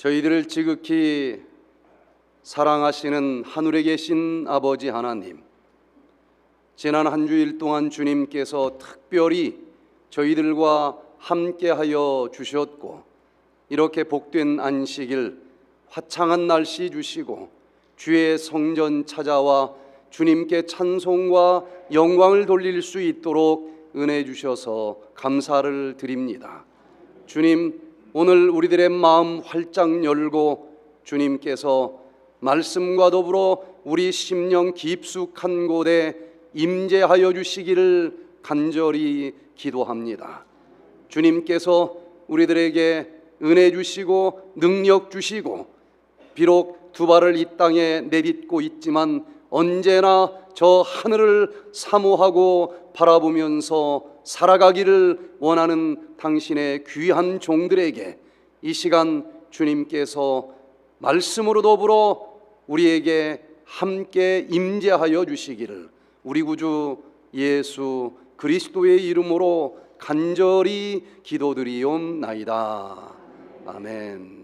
저희들을 지극히 사랑하시는 하늘에 계신 아버지 하나님, 지난 한 주일 동안 주님께서 특별히 저희들과 함께하여 주셨고, 이렇게 복된 안식일, 화창한 날씨 주시고 주의 성전 찾아와 주님께 찬송과 영광을 돌릴 수 있도록 은혜 주셔서 감사를 드립니다. 주님, 오늘 우리들의 마음 활짝 열고 주님께서 말씀과 더불어 우리 심령 깊숙한 곳에 임재하여 주시기를 간절히 기도합니다. 주님께서 우리들에게 은혜 주시고 능력 주시고, 비록 두 발을 이 땅에 내딛고 있지만 언제나 저 하늘을 사모하고 바라보면서 살아가기를 원하는 당신의 귀한 종들에게 이 시간 주님께서 말씀으로 더불어 우리에게 함께 임재하여 주시기를 우리 구주 예수 그리스도의 이름으로 간절히 기도드리옵나이다. 아멘.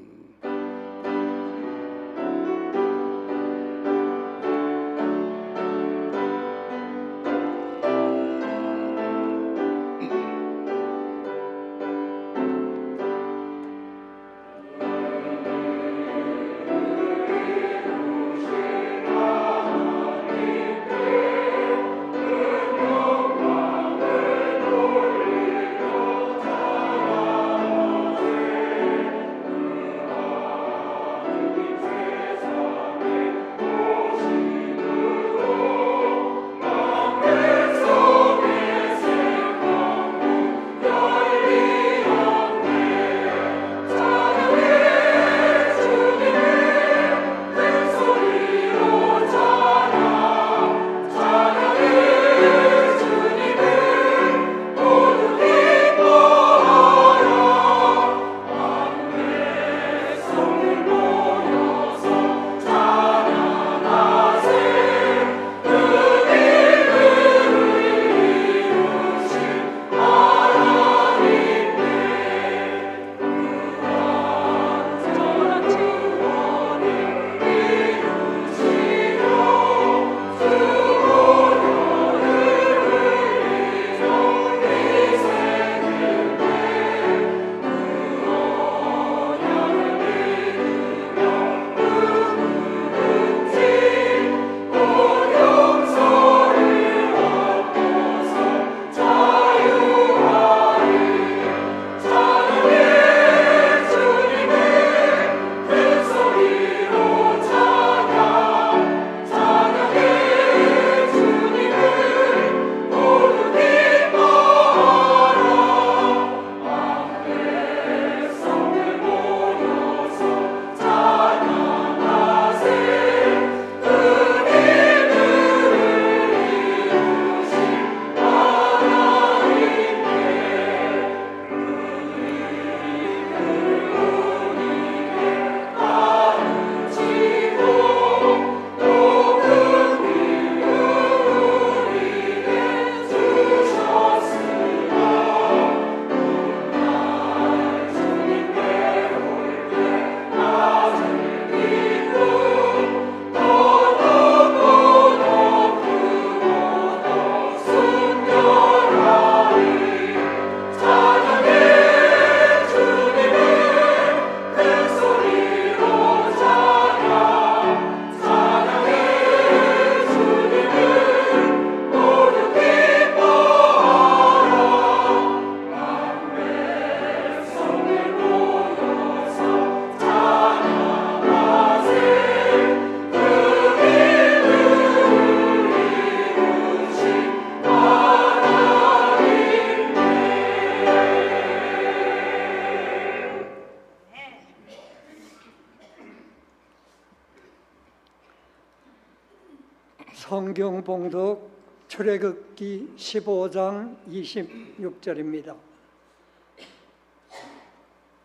성경 봉독 출애굽기 15장 26절입니다.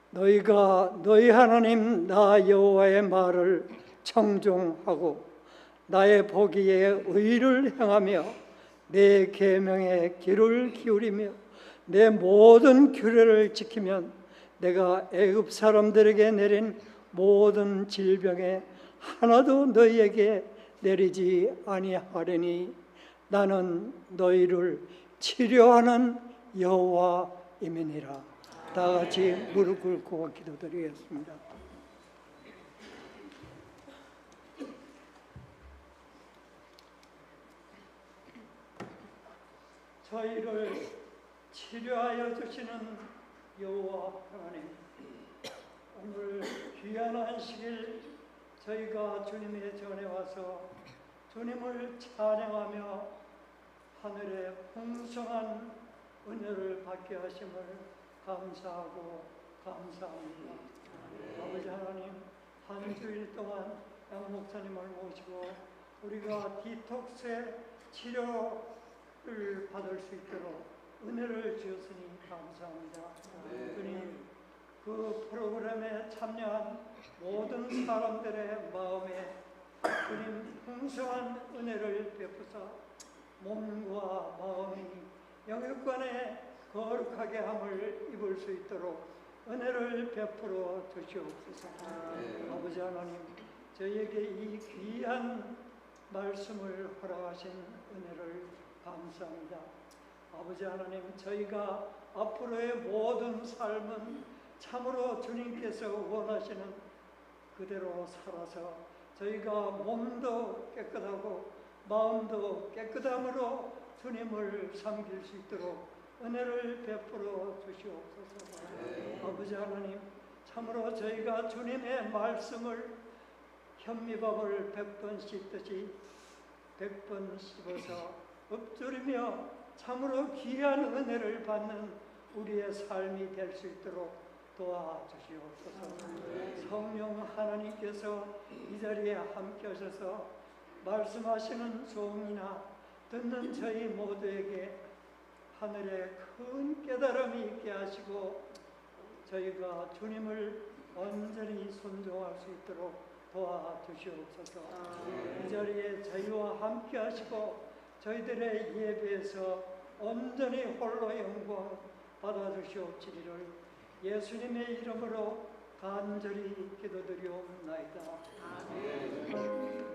너희가 너희 하나님 나 여호와의 말을 청종하고 나의 보기에 의를 행하며 내 계명에 귀를 기울이며 내 모든 규례를 지키면 내가 애굽 사람들에게 내린 모든 질병에 하나도 너희에게 내리지 아니하리니 나는 너희를 치료하는 여호와임이니라. 다 같이 무릎 꿇고 기도드리겠습니다. 저희를 치료하여 주시는 여호와 하나님, 오늘 귀한 안식일 저희가 주님의 전에 와서 주님을 찬양하며 하늘의 풍성한 은혜를 받게 하심을 감사하고 감사합니다. 아버지 하나님, 한 주일 동안 양 목사님을 모시고 우리가 디톡스의 치료를 받을 수 있도록 은혜를 주셨으니 감사합니다. 주님, 그 프로그램에 참여한 모든 사람들의 마음에 주님 풍성한 은혜를 베푸사 몸과 마음이 영육간에 거룩하게 함을 입을 수 있도록 은혜를 베풀어 주시옵소서. 아버지 하나님, 저희에게 이 귀한 말씀을 허락하신 은혜를 감사합니다. 아버지 하나님, 저희가 앞으로의 모든 삶은 참으로 주님께서 원하시는 그대로 살아서 저희가 몸도 깨끗하고 마음도 깨끗함으로 주님을 섬길 수 있도록 은혜를 베풀어 주시옵소서. 아버지 하나님, 참으로 저희가 주님의 말씀을 현미밥을 100번 씻듯이 100번 씹어서 엎드리며 참으로 귀한 은혜를 받는 우리의 삶이 될 수 있도록 도와주시옵소서. 성령 하나님께서 이 자리에 함께 하셔서 말씀하시는 종이나 듣는 저희 모두에게 하늘의 큰 깨달음이 있게 하시고 저희가 주님을 온전히 순종할 수 있도록 도와주시옵소서. 이 자리에 저희와 함께 하시고 저희들의 예배에서 온전히 홀로 영광 받아주시옵시기를 예수님의 이름으로 간절히 기도드리옵나이다. 아멘.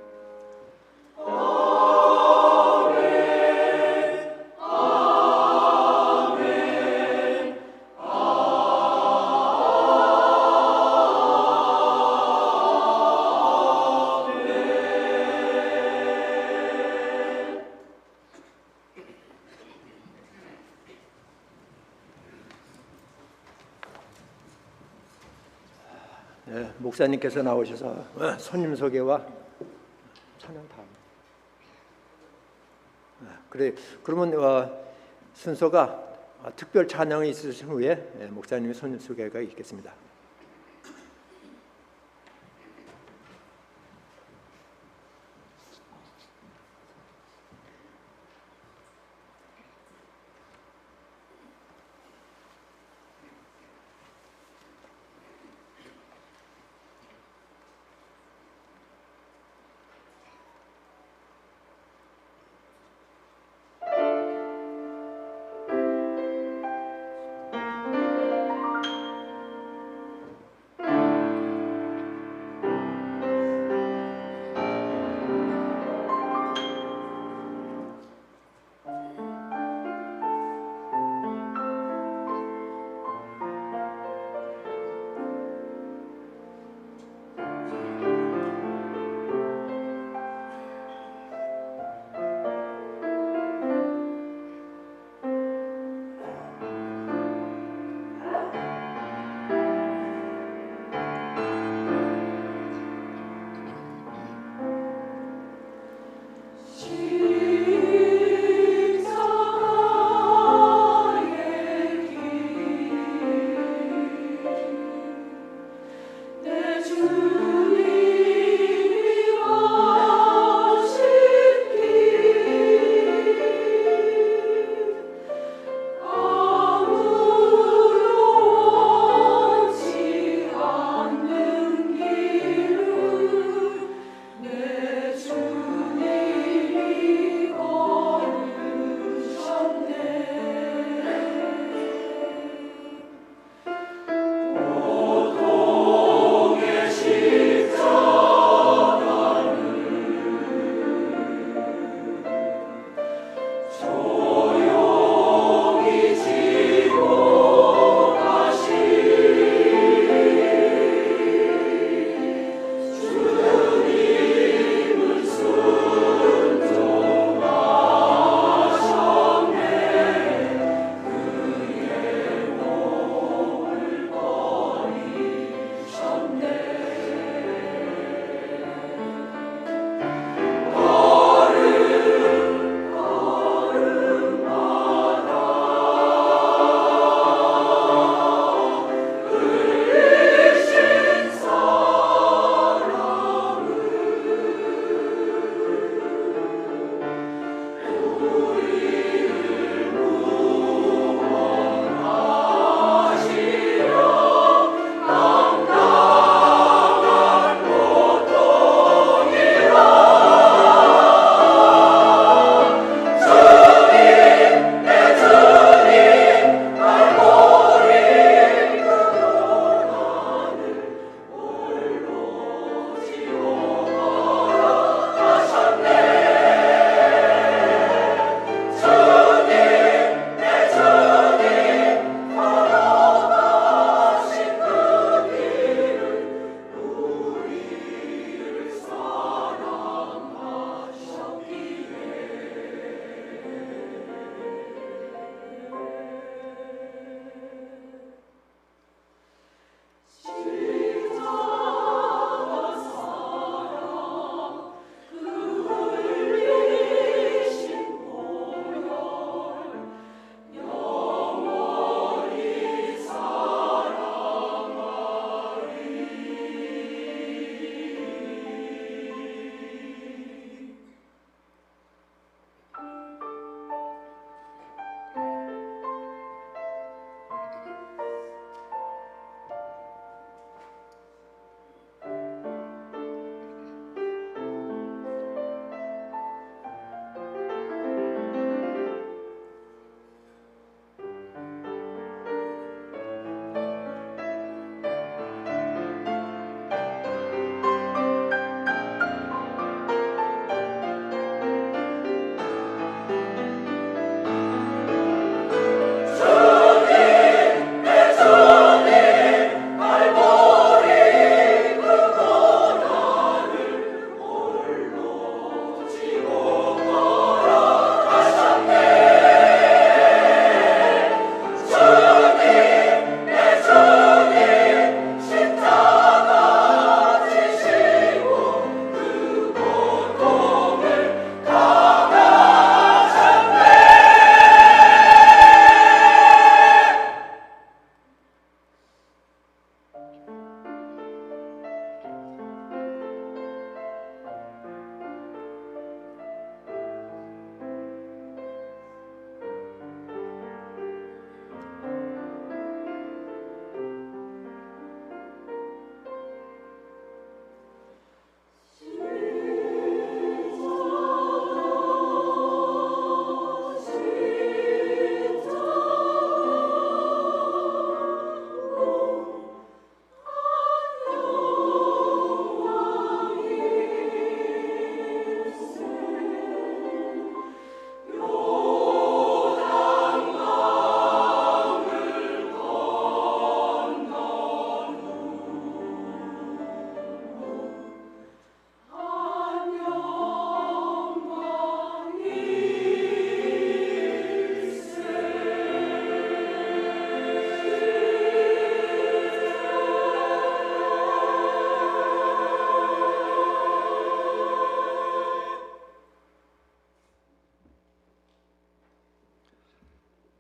네, 목사님께서 나오셔서 손님 소개와 찬양 다음. 그래, 그러면 순서가 특별 찬양이 있으신 후에 목사님의 손님 소개가 있겠습니다.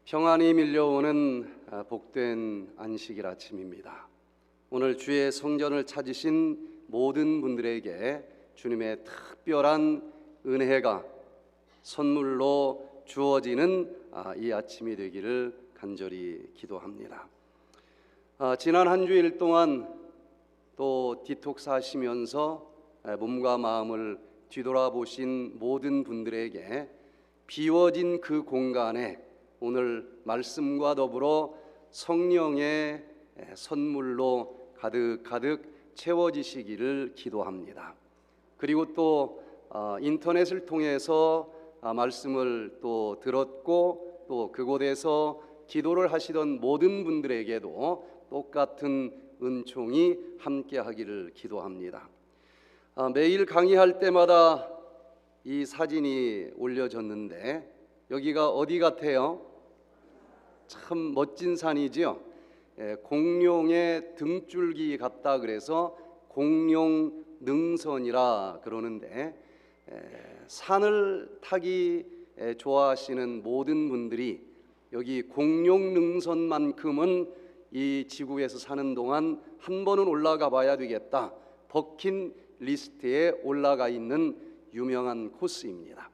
평안이 밀려오는 복된 안식일 아침입니다. 오늘 주의 성전을 찾으신 모든 분들에게 주님의 특별한 은혜가 선물로 주어지는 이 아침이 되기를 간절히 기도합니다. 지난 한 주일 동안 또 디톡스 하시면서 몸과 마음을 뒤돌아보신 모든 분들에게 비워진 그 공간에 오늘 말씀과 더불어 성령의 선물로 가득가득 채워지시기를 기도합니다. 그리고 또 인터넷을 통해서 말씀을 또 들었고 또 그곳에서 기도를 하시던 모든 분들에게도 똑같은 은총이 함께하기를 기도합니다. 매일 강의할 때마다 이 사진이 올려졌는데 여기가 어디 같아요? 참 멋진 산이지요. 공룡의 등줄기 같다 그래서 공룡 능선이라 그러는데 산을 타기 좋아하시는 모든 분들이 여기 공룡 능선만큼은 이 지구에서 사는 동안 한 번은 올라가 봐야 되겠다, 버킷리스트에 올라가 있는 유명한 코스입니다.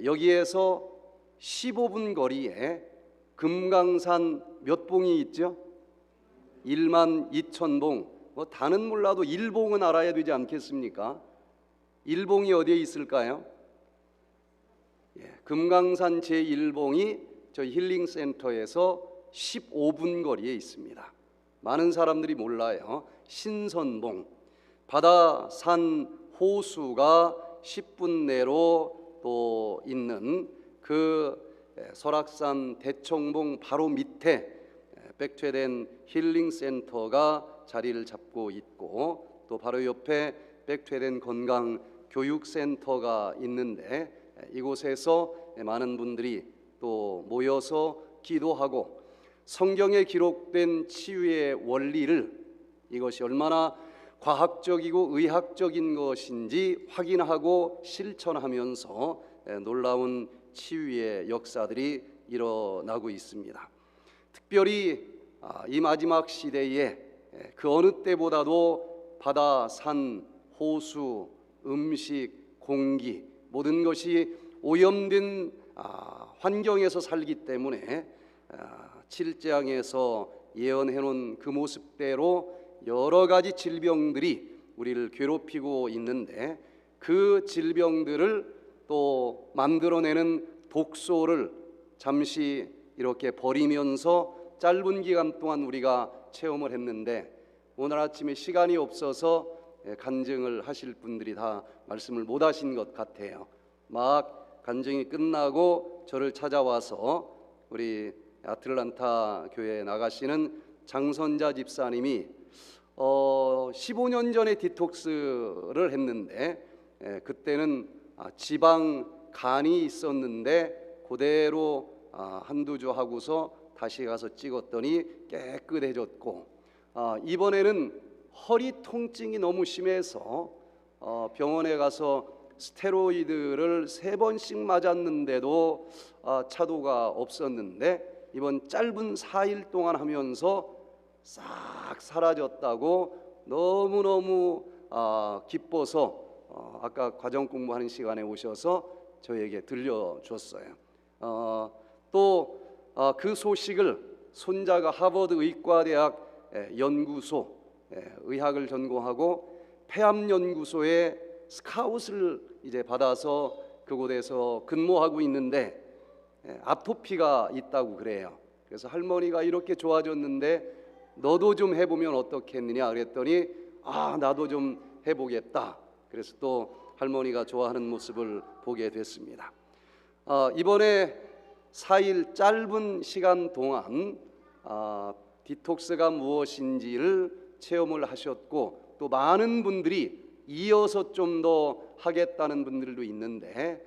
여기에서 15분 거리에 금강산 몇 봉이 있죠? 12,000봉. 다는 몰라도 일봉은 알아야 되지 않겠습니까? 일봉이 어디에 있을까요? 금강산 제1봉이 저희 힐링센터에서 15분 거리에 있습니다. 많은 사람들이 몰라요. 신선봉, 바다, 산, 호수가 10분 내로 또 있는 그 설악산 대청봉 바로 밑에 백퇴된 힐링센터가 자리를 잡고 있고 또 바로 옆에 백퇴된 건강교육센터가 있는데 이곳에서 많은 분들이 또 모여서 기도하고 성경에 기록된 치유의 원리를, 이것이 얼마나 과학적이고 의학적인 것인지 확인하고 실천하면서 놀라운 치유의 역사들이 일어나고 있습니다. 특별히 이 마지막 시대에 그 어느 때보다도 바다, 산, 호수, 음식, 공기 모든 것이 오염된 환경에서 살기 때문에 7장에서 예언해 놓은 그 모습대로 여러 가지 질병들이 우리를 괴롭히고 있는데 그 질병들을 또 만들어내는 독소를 잠시 이렇게 버리면서 짧은 기간 동안 우리가 체험을 했는데 오늘 아침에 시간이 없어서 간증을 하실 분들이 다 말씀을 못 하신 것 같아요. 막 간증이 끝나고 저를 찾아와서 우리 아틀란타 교회에 나가시는 장선자 집사님이 15년 전에 디톡스를 했는데 그때는 지방 간이 있었는데 그대로 한두 주 하고서 다시 가서 찍었더니 깨끗해졌고 이번에는 허리 통증이 너무 심해서 병원에 가서 스테로이드를 3번씩 맞았는데도 차도가 없었는데 이번 짧은 4일 동안 하면서 싹 사라졌다고 너무너무 기뻐서 아까 과정 공부하는 시간에 오셔서 저에게 들려줬어요. 또 그 소식을 손자가 하버드 의과대학 연구소 의학을 전공하고 폐암연구소에 스카웃을 이제 받아서 그곳에서 근무하고 있는데 아토피가 있다고 그래요. 그래서 할머니가 이렇게 좋아졌는데 너도 좀 해보면 어떻겠느냐 그랬더니 나도 좀 해보겠다. 그래서 또 할머니가 좋아하는 모습을 보게 됐습니다. 이번에 4일 짧은 시간 동안 디톡스가 무엇인지를 체험을 하셨고 또 많은 분들이 이어서 좀 더 하겠다는 분들도 있는데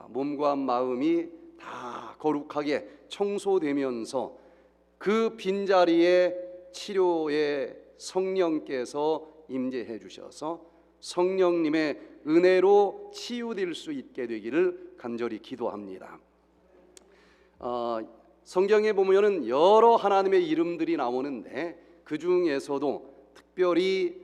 몸과 마음이 다 거룩하게 청소되면서 그 빈자리에 치료의 성령께서 임재해 주셔서 성령님의 은혜로 치유될 수 있게 되기를 간절히 기도합니다. 성경에 보면은 여러 하나님의 이름들이 나오는데 그 중에서도 특별히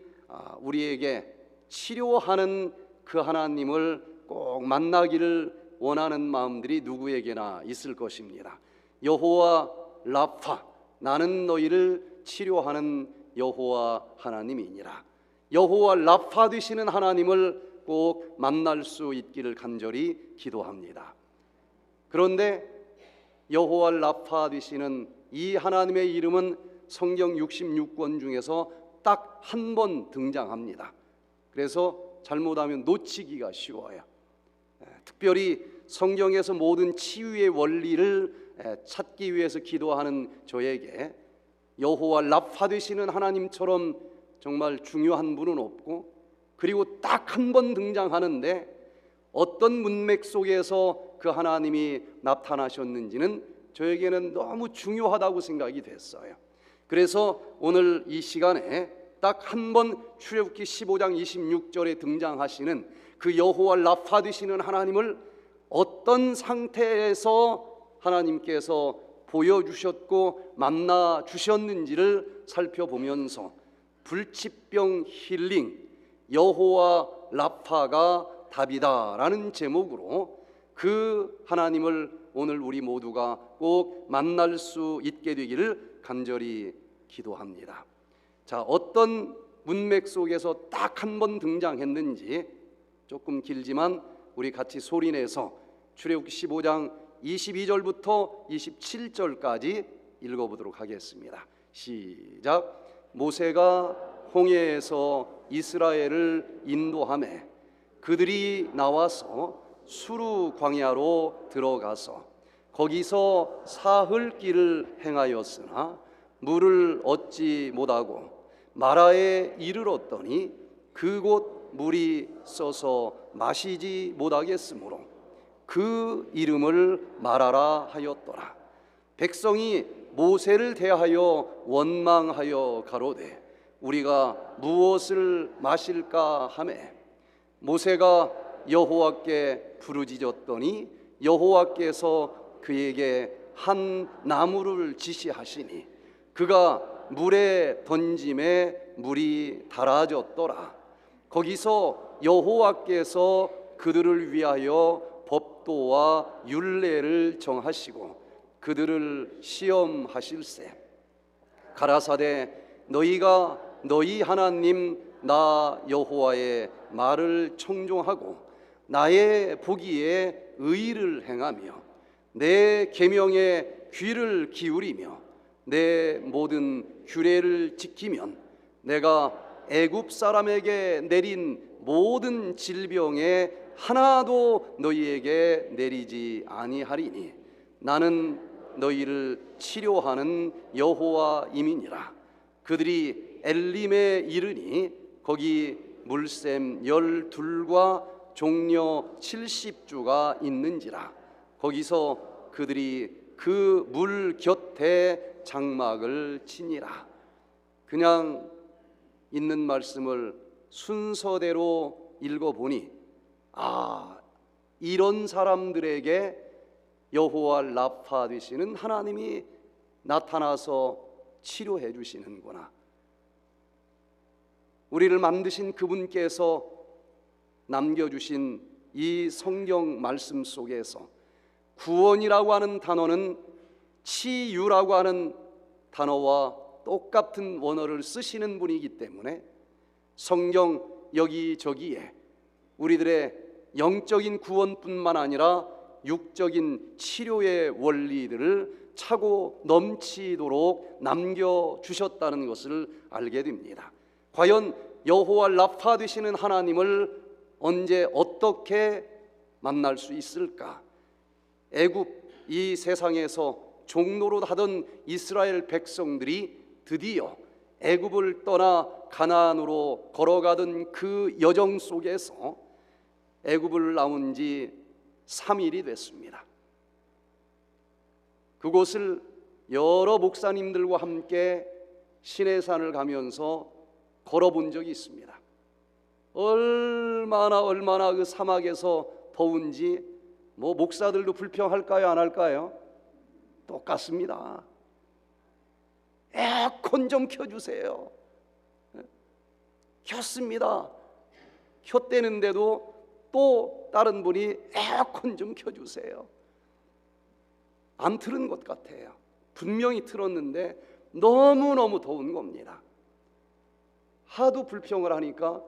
우리에게 치료하는 그 하나님을 꼭 만나기를 원하는 마음들이 누구에게나 있을 것입니다. 여호와 라파, 나는 너희를 치료하는 여호와 하나님이니라. 여호와 라파 되시는 하나님을 꼭 만날 수 있기를 간절히 기도합니다. 그런데 여호와 라파 되시는 이 하나님의 이름은 성경 66권 중에서 딱 한 번 등장합니다. 그래서 잘못하면 놓치기가 쉬워요. 특별히 성경에서 모든 치유의 원리를 찾기 위해서 기도하는 저에게 여호와 라파 되시는 하나님처럼 정말 중요한 분은 없고, 그리고 딱 한 번 등장하는데 어떤 문맥 속에서 그 하나님이 나타나셨는지는 저에게는 너무 중요하다고 생각이 됐어요. 그래서 오늘 이 시간에 딱 한 번 출애굽기 15장 26절에 등장하시는 그 여호와 라파 되시는 하나님을 어떤 상태에서 하나님께서 보여주셨고 만나 주셨는지를 살펴보면서 불치병 힐링 여호와 라파가 답이다라는 제목으로 그 하나님을 오늘 우리 모두가 꼭 만날 수 있게 되기를 간절히 기도합니다. 자, 어떤 문맥 속에서 딱 한 번 등장했는지 조금 길지만 우리 같이 소리내서 출애굽기 15장 22절부터 27절까지 읽어보도록 하겠습니다. 시작. 모세가 홍해에서 이스라엘을 인도하매 그들이 나와서 수르 광야로 들어가서 거기서 사흘 길을 행하였으나 물을 얻지 못하고 마라에 이르렀더니 그곳 물이 써서 마시지 못하겠으므로 그 이름을 마라라 하였더라. 백성이 모세를 대하여 원망하여 가로되 우리가 무엇을 마실까 하매 모세가 여호와께 부르짖었더니 여호와께서 그에게 한 나무를 지시하시니 그가 물에 던짐에 물이 달아졌더라. 거기서 여호와께서 그들을 위하여 법도와 율례를 정하시고 그들을 시험하실세. 가라사대 너희가 너희 하나님 나 여호와의 말을 청종하고 나의 보기에 의를 행하며 내 계명에 귀를 기울이며 내 모든 규례를 지키면 내가 애굽 사람에게 내린 모든 질병에 하나도 너희에게 내리지 아니하리니 나는 너희를 치료하는 여호와임이니라. 그들이 엘림에 이르니 거기 물샘 12과 종려 70주가 있는지라. 거기서 그들이 그 물 곁에 장막을 치니라. 그냥 있는 말씀을 순서대로 읽어보니 이런 사람들에게 여호와 라파 되시는 하나님이 나타나서 치료해 주시는구나. 우리를 만드신 그분께서 남겨주신 이 성경 말씀 속에서 구원이라고 하는 단어는 치유라고 하는 단어와 똑같은 원어를 쓰시는 분이기 때문에 성경 여기저기에 우리들의 영적인 구원뿐만 아니라 육적인 치료의 원리들을 차고 넘치도록 남겨주셨다는 것을 알게 됩니다. 과연 여호와 라파 되시는 하나님을 언제 어떻게 만날 수 있을까? 애굽 이 세상에서 종노로 하던 이스라엘 백성들이 드디어 애굽을 떠나 가나안으로 걸어가던 그 여정 속에서 애굽을 나온 지 3일이 됐습니다. 그곳을 여러 목사님들과 함께 시내산을 가면서 걸어본 적이 있습니다. 얼마나 그 사막에서 더운지 목사들도 불평할까요? 안 할까요? 똑같습니다. 에어컨 좀 켜주세요. 켰습니다. 켰대는데도 또 다른 분이 에어컨 좀 켜주세요. 안 틀은 것 같아요. 분명히 틀었는데 너무너무 더운 겁니다. 하도 불평을 하니까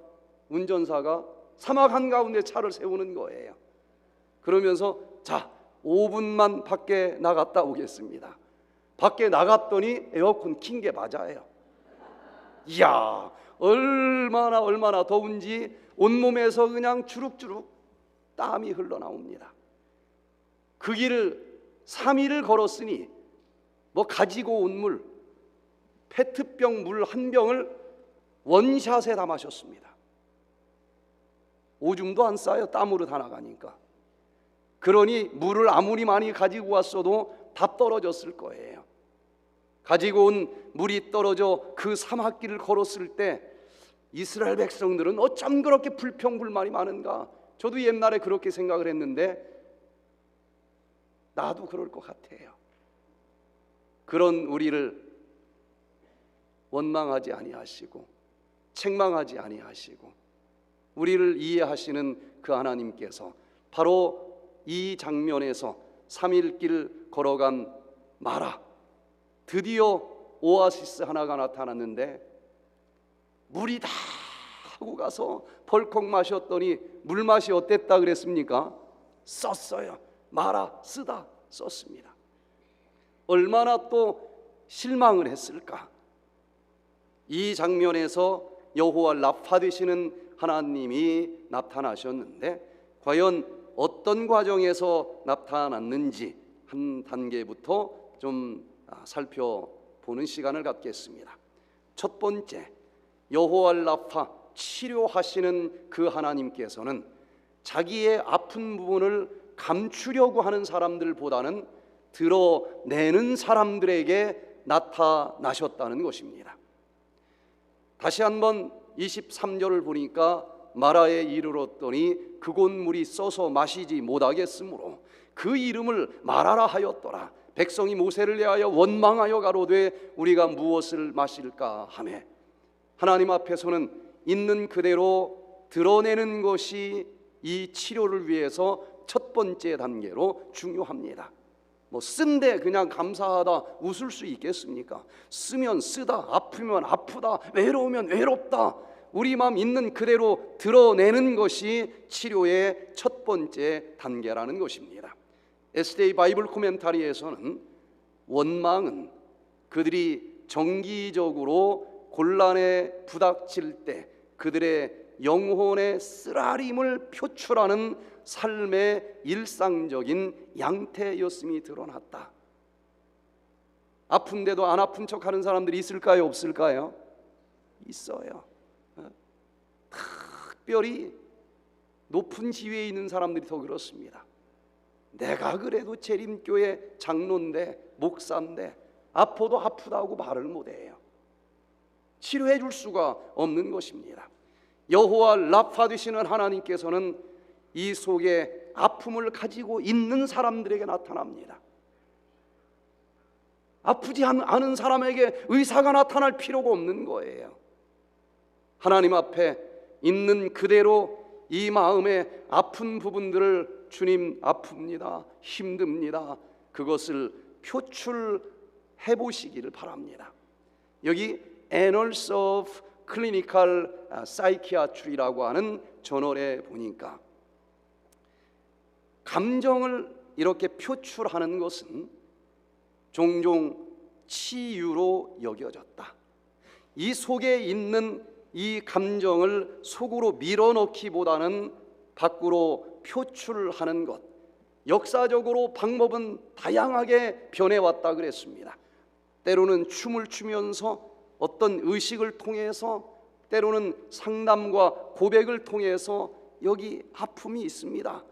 운전사가 사막 한가운데 차를 세우는 거예요. 그러면서 자, 5분만 밖에 나갔다 오겠습니다. 밖에 나갔더니 에어컨 킨 게 맞아요. 이야, 얼마나 더운지 온몸에서 그냥 주룩주룩 땀이 흘러나옵니다. 그 길을 3일을 걸었으니 뭐 가지고 온 물, 페트병 물 한 병을 원샷에 다 마셨습니다. 오줌도 안 싸요. 땀으로 다 나가니까. 그러니 물을 아무리 많이 가지고 왔어도 다 떨어졌을 거예요. 가지고 온 물이 떨어져 그 사막길을 걸었을 때 이스라엘 백성들은 어쩜 그렇게 불평불만이 많은가? 저도 옛날에 그렇게 생각을 했는데 나도 그럴 것 같아요. 그런 우리를 원망하지 아니하시고 책망하지 아니하시고 우리를 이해하시는 그 하나님께서 바로 이 장면에서 3일길 걸어간 마라, 드디어 오아시스 하나가 나타났는데 물이 다 하고 가서 벌컥 마셨더니 물맛이 어땠다 그랬습니까? 썼어요. 마라, 쓰다 썼습니다. 얼마나 또 실망을 했을까? 이 장면에서 여호와 라파 되시는 하나님이 나타나셨는데 과연 어떤 과정에서 나타났는지 한 단계부터 좀 살펴보는 시간을 갖겠습니다. 첫 번째, 여호와 라파 치료하시는 그 하나님께서는 자기의 아픈 부분을 감추려고 하는 사람들보다는 드러내는 사람들에게 나타나셨다는 것입니다. 다시 한번 23절을 보니까 마라에 이르렀더니 그곳 물이 써서 마시지 못하겠으므로 그 이름을 마라라 하였더라. 백성이 모세를 대하여 원망하여 가로되 우리가 무엇을 마실까 하매 하나님 앞에서는 있는 그대로 드러내는 것이 이 치료를 위해서 첫 번째 단계로 중요합니다. 뭐 쓴데 그냥 감사하다 웃을 수 있겠습니까? 쓰면 쓰다, 아프면 아프다, 외로우면 외롭다, 우리 마음 있는 그대로 드러내는 것이 치료의 첫 번째 단계라는 것입니다. SDA 바이블 코멘타리에서는 원망은 그들이 정기적으로 곤란에 부닥칠 때 그들의 영혼의 쓰라림을 표출하는 삶의 일상적인 양태였음이 드러났다. 아픈데도 안 아픈 척하는 사람들이 있을까요? 없을까요? 있어요. 특별히 높은 지위에 있는 사람들이 더 그렇습니다. 내가 그래도 재림교회 장로인데 목사인데 아파도 아프다고 말을 못해요. 치료해 줄 수가 없는 것입니다. 여호와 라파 되시는 하나님께서는 이 속에 아픔을 가지고 있는 사람들에게 나타납니다. 아프지 않은 사람에게 의사가 나타날 필요가 없는 거예요. 하나님 앞에 있는 그대로 이 마음의 아픈 부분들을 주님 아픕니다, 힘듭니다, 그것을 표출해 보시기를 바랍니다. 여기 Annals of Clinical Psychiatry라고 하는 저널에 보니까 감정을 이렇게 표출하는 것은 종종 치유로 여겨졌다. 이 속에 있는 이 감정을 속으로 밀어넣기보다는 밖으로 표출하는 것, 역사적으로 방법은 다양하게 변해왔다 그랬습니다. 때로는 춤을 추면서, 어떤 의식을 통해서, 때로는 상담과 고백을 통해서 여기 아픔이 있습니다,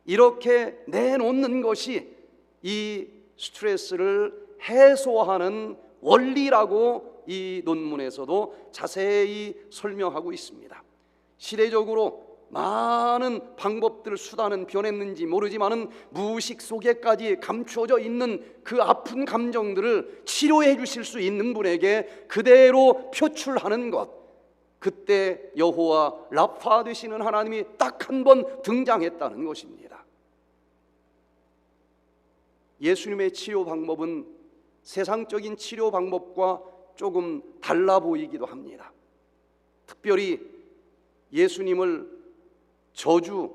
이렇게 내놓는 것이 이 스트레스를 해소하는 원리라고 이 논문에서도 자세히 설명하고 있습니다. 시대적으로 많은 방법들 수단은 변했는지 모르지만은 무의식 속에까지 감추어져 있는 그 아픈 감정들을 치료해 주실 수 있는 분에게 그대로 표출하는 것, 그때 여호와 라파 되시는 하나님이 딱 한 번 등장했다는 것입니다. 예수님의 치료 방법은 세상적인 치료 방법과 조금 달라 보이기도 합니다. 특별히 예수님을 저주,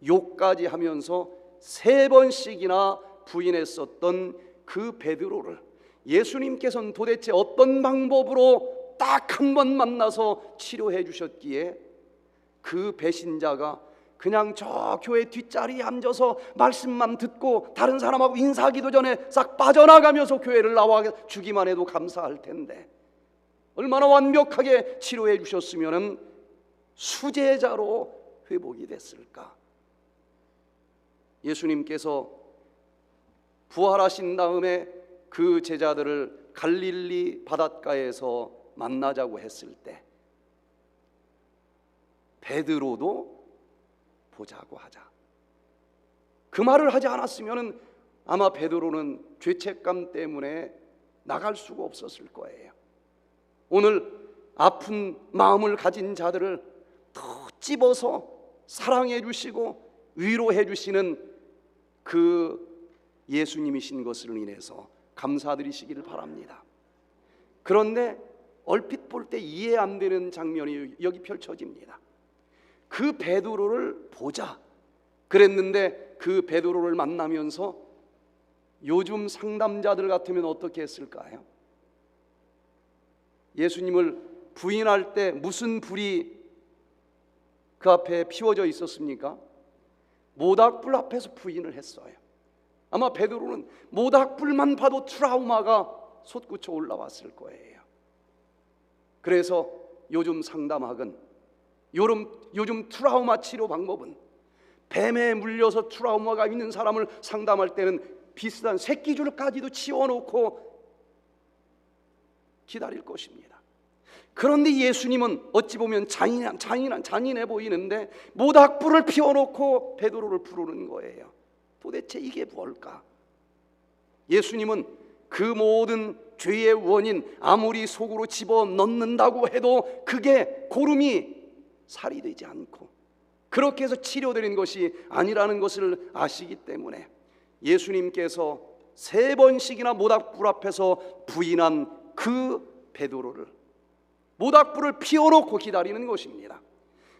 욕까지 하면서 3번씩이나 부인했었던 그 베드로를 예수님께서는 도대체 어떤 방법으로 딱 한 번 만나서 치료해 주셨기에 그 배신자가 그냥 저 교회 뒷자리에 앉아서 말씀만 듣고 다른 사람하고 인사하기도 전에 싹 빠져나가면서 교회를 나와 주기만 해도 감사할 텐데, 얼마나 완벽하게 치료해 주셨으면 수제자로 회복이 됐을까. 예수님께서 부활하신 다음에 그 제자들을 갈릴리 바닷가에서 만나자고 했을 때 베드로도 보자고 하자, 그 말을 하지 않았으면 아마 베드로는 죄책감 때문에 나갈 수가 없었을 거예요. 오늘 아픈 마음을 가진 자들을 더 찝어서 사랑해 주시고 위로해 주시는 그 예수님이신 것을 인해서 감사드리시기를 바랍니다. 그런데 얼핏 볼 때 이해 안 되는 장면이 여기 펼쳐집니다. 그 베드로를 보자 그랬는데 그 베드로를 만나면서 요즘 상담자들 같으면 어떻게 했을까요? 예수님을 부인할 때 무슨 불이 그 앞에 피워져 있었습니까? 모닥불 앞에서 부인을 했어요. 아마 베드로는 모닥불만 봐도 트라우마가 솟구쳐 올라왔을 거예요. 그래서 요즘 상담학은, 요즘 트라우마 치료 방법은 뱀에 물려서 트라우마가 있는 사람을 상담할 때는 비슷한 새끼줄까지도 치워놓고 기다릴 것입니다. 그런데 예수님은 어찌 보면 잔인해 보이는데 모닥불을 피워놓고 베드로를 부르는 거예요. 도대체 이게 뭘까? 예수님은 그 모든 죄의 원인, 아무리 속으로 집어넣는다고 해도 그게 고름이 살이 되지 않고 그렇게 해서 치료되는 것이 아니라는 것을 아시기 때문에 예수님께서 3번씩이나 모닥불 앞에서 부인한 그 베드로를 모닥불을 피워놓고 기다리는 것입니다.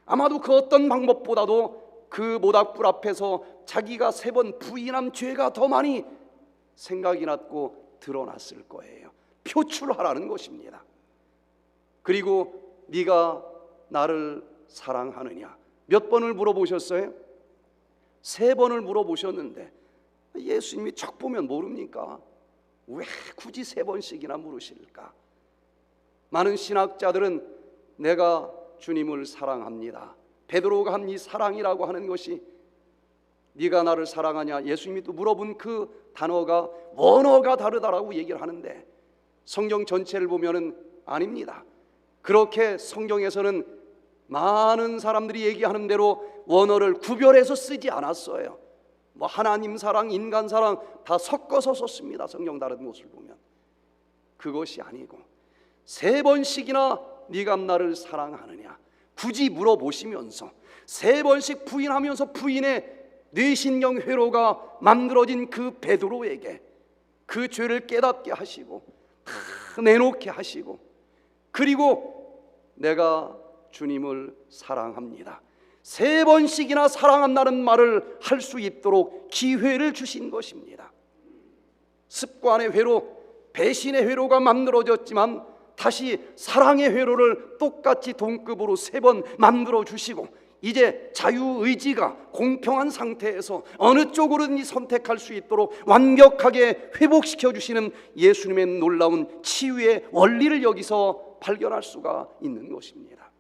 아마도 그 어떤 방법보다도 그 모닥불 앞에서 자기가 3번 부인한 죄가 더 많이 생각이 났고 드러났을 거예요. 표출하라는 것입니다. 그리고 네가 나를 사랑하느냐 몇 번을 물어보셨어요? 3번을 물어보셨는데 예수님이 척 보면 모릅니까? 왜 굳이 3번씩이나 물으실까? 많은 신학자들은 내가 주님을 사랑합니다, 베드로가 한 이 사랑이라고 하는 것이 네가 나를 사랑하냐, 예수님이 또 물어본 그 단어가 원어가 다르다라고 얘기를 하는데 성경 전체를 보면은 아닙니다. 그렇게 성경에서는 많은 사람들이 얘기하는 대로 원어를 구별해서 쓰지 않았어요. 뭐 하나님 사랑, 인간 사랑 다 섞어서 썼습니다. 성경 다른 곳을 보면 그것이 아니고 3번씩이나 네가 나를 사랑하느냐 굳이 물어보시면서 3번씩 부인하면서 부인의 뇌신경 회로가 만들어진 그 베드로에게 그 죄를 깨닫게 하시고 다 내놓게 하시고 그리고 내가 주님을 사랑합니다 3번씩이나 사랑한다는 말을 할 수 있도록 기회를 주신 것입니다. 습관의 회로, 배신의 회로가 만들어졌지만 다시 사랑의 회로를 똑같이 동급으로 3번 만들어 주시고 이제 자유의지가 공평한 상태에서 어느 쪽으로든지 선택할 수 있도록 완벽하게 회복시켜 주시는 예수님의 놀라운 치유의 원리를 여기서 발견할 수가 있는 것입니다.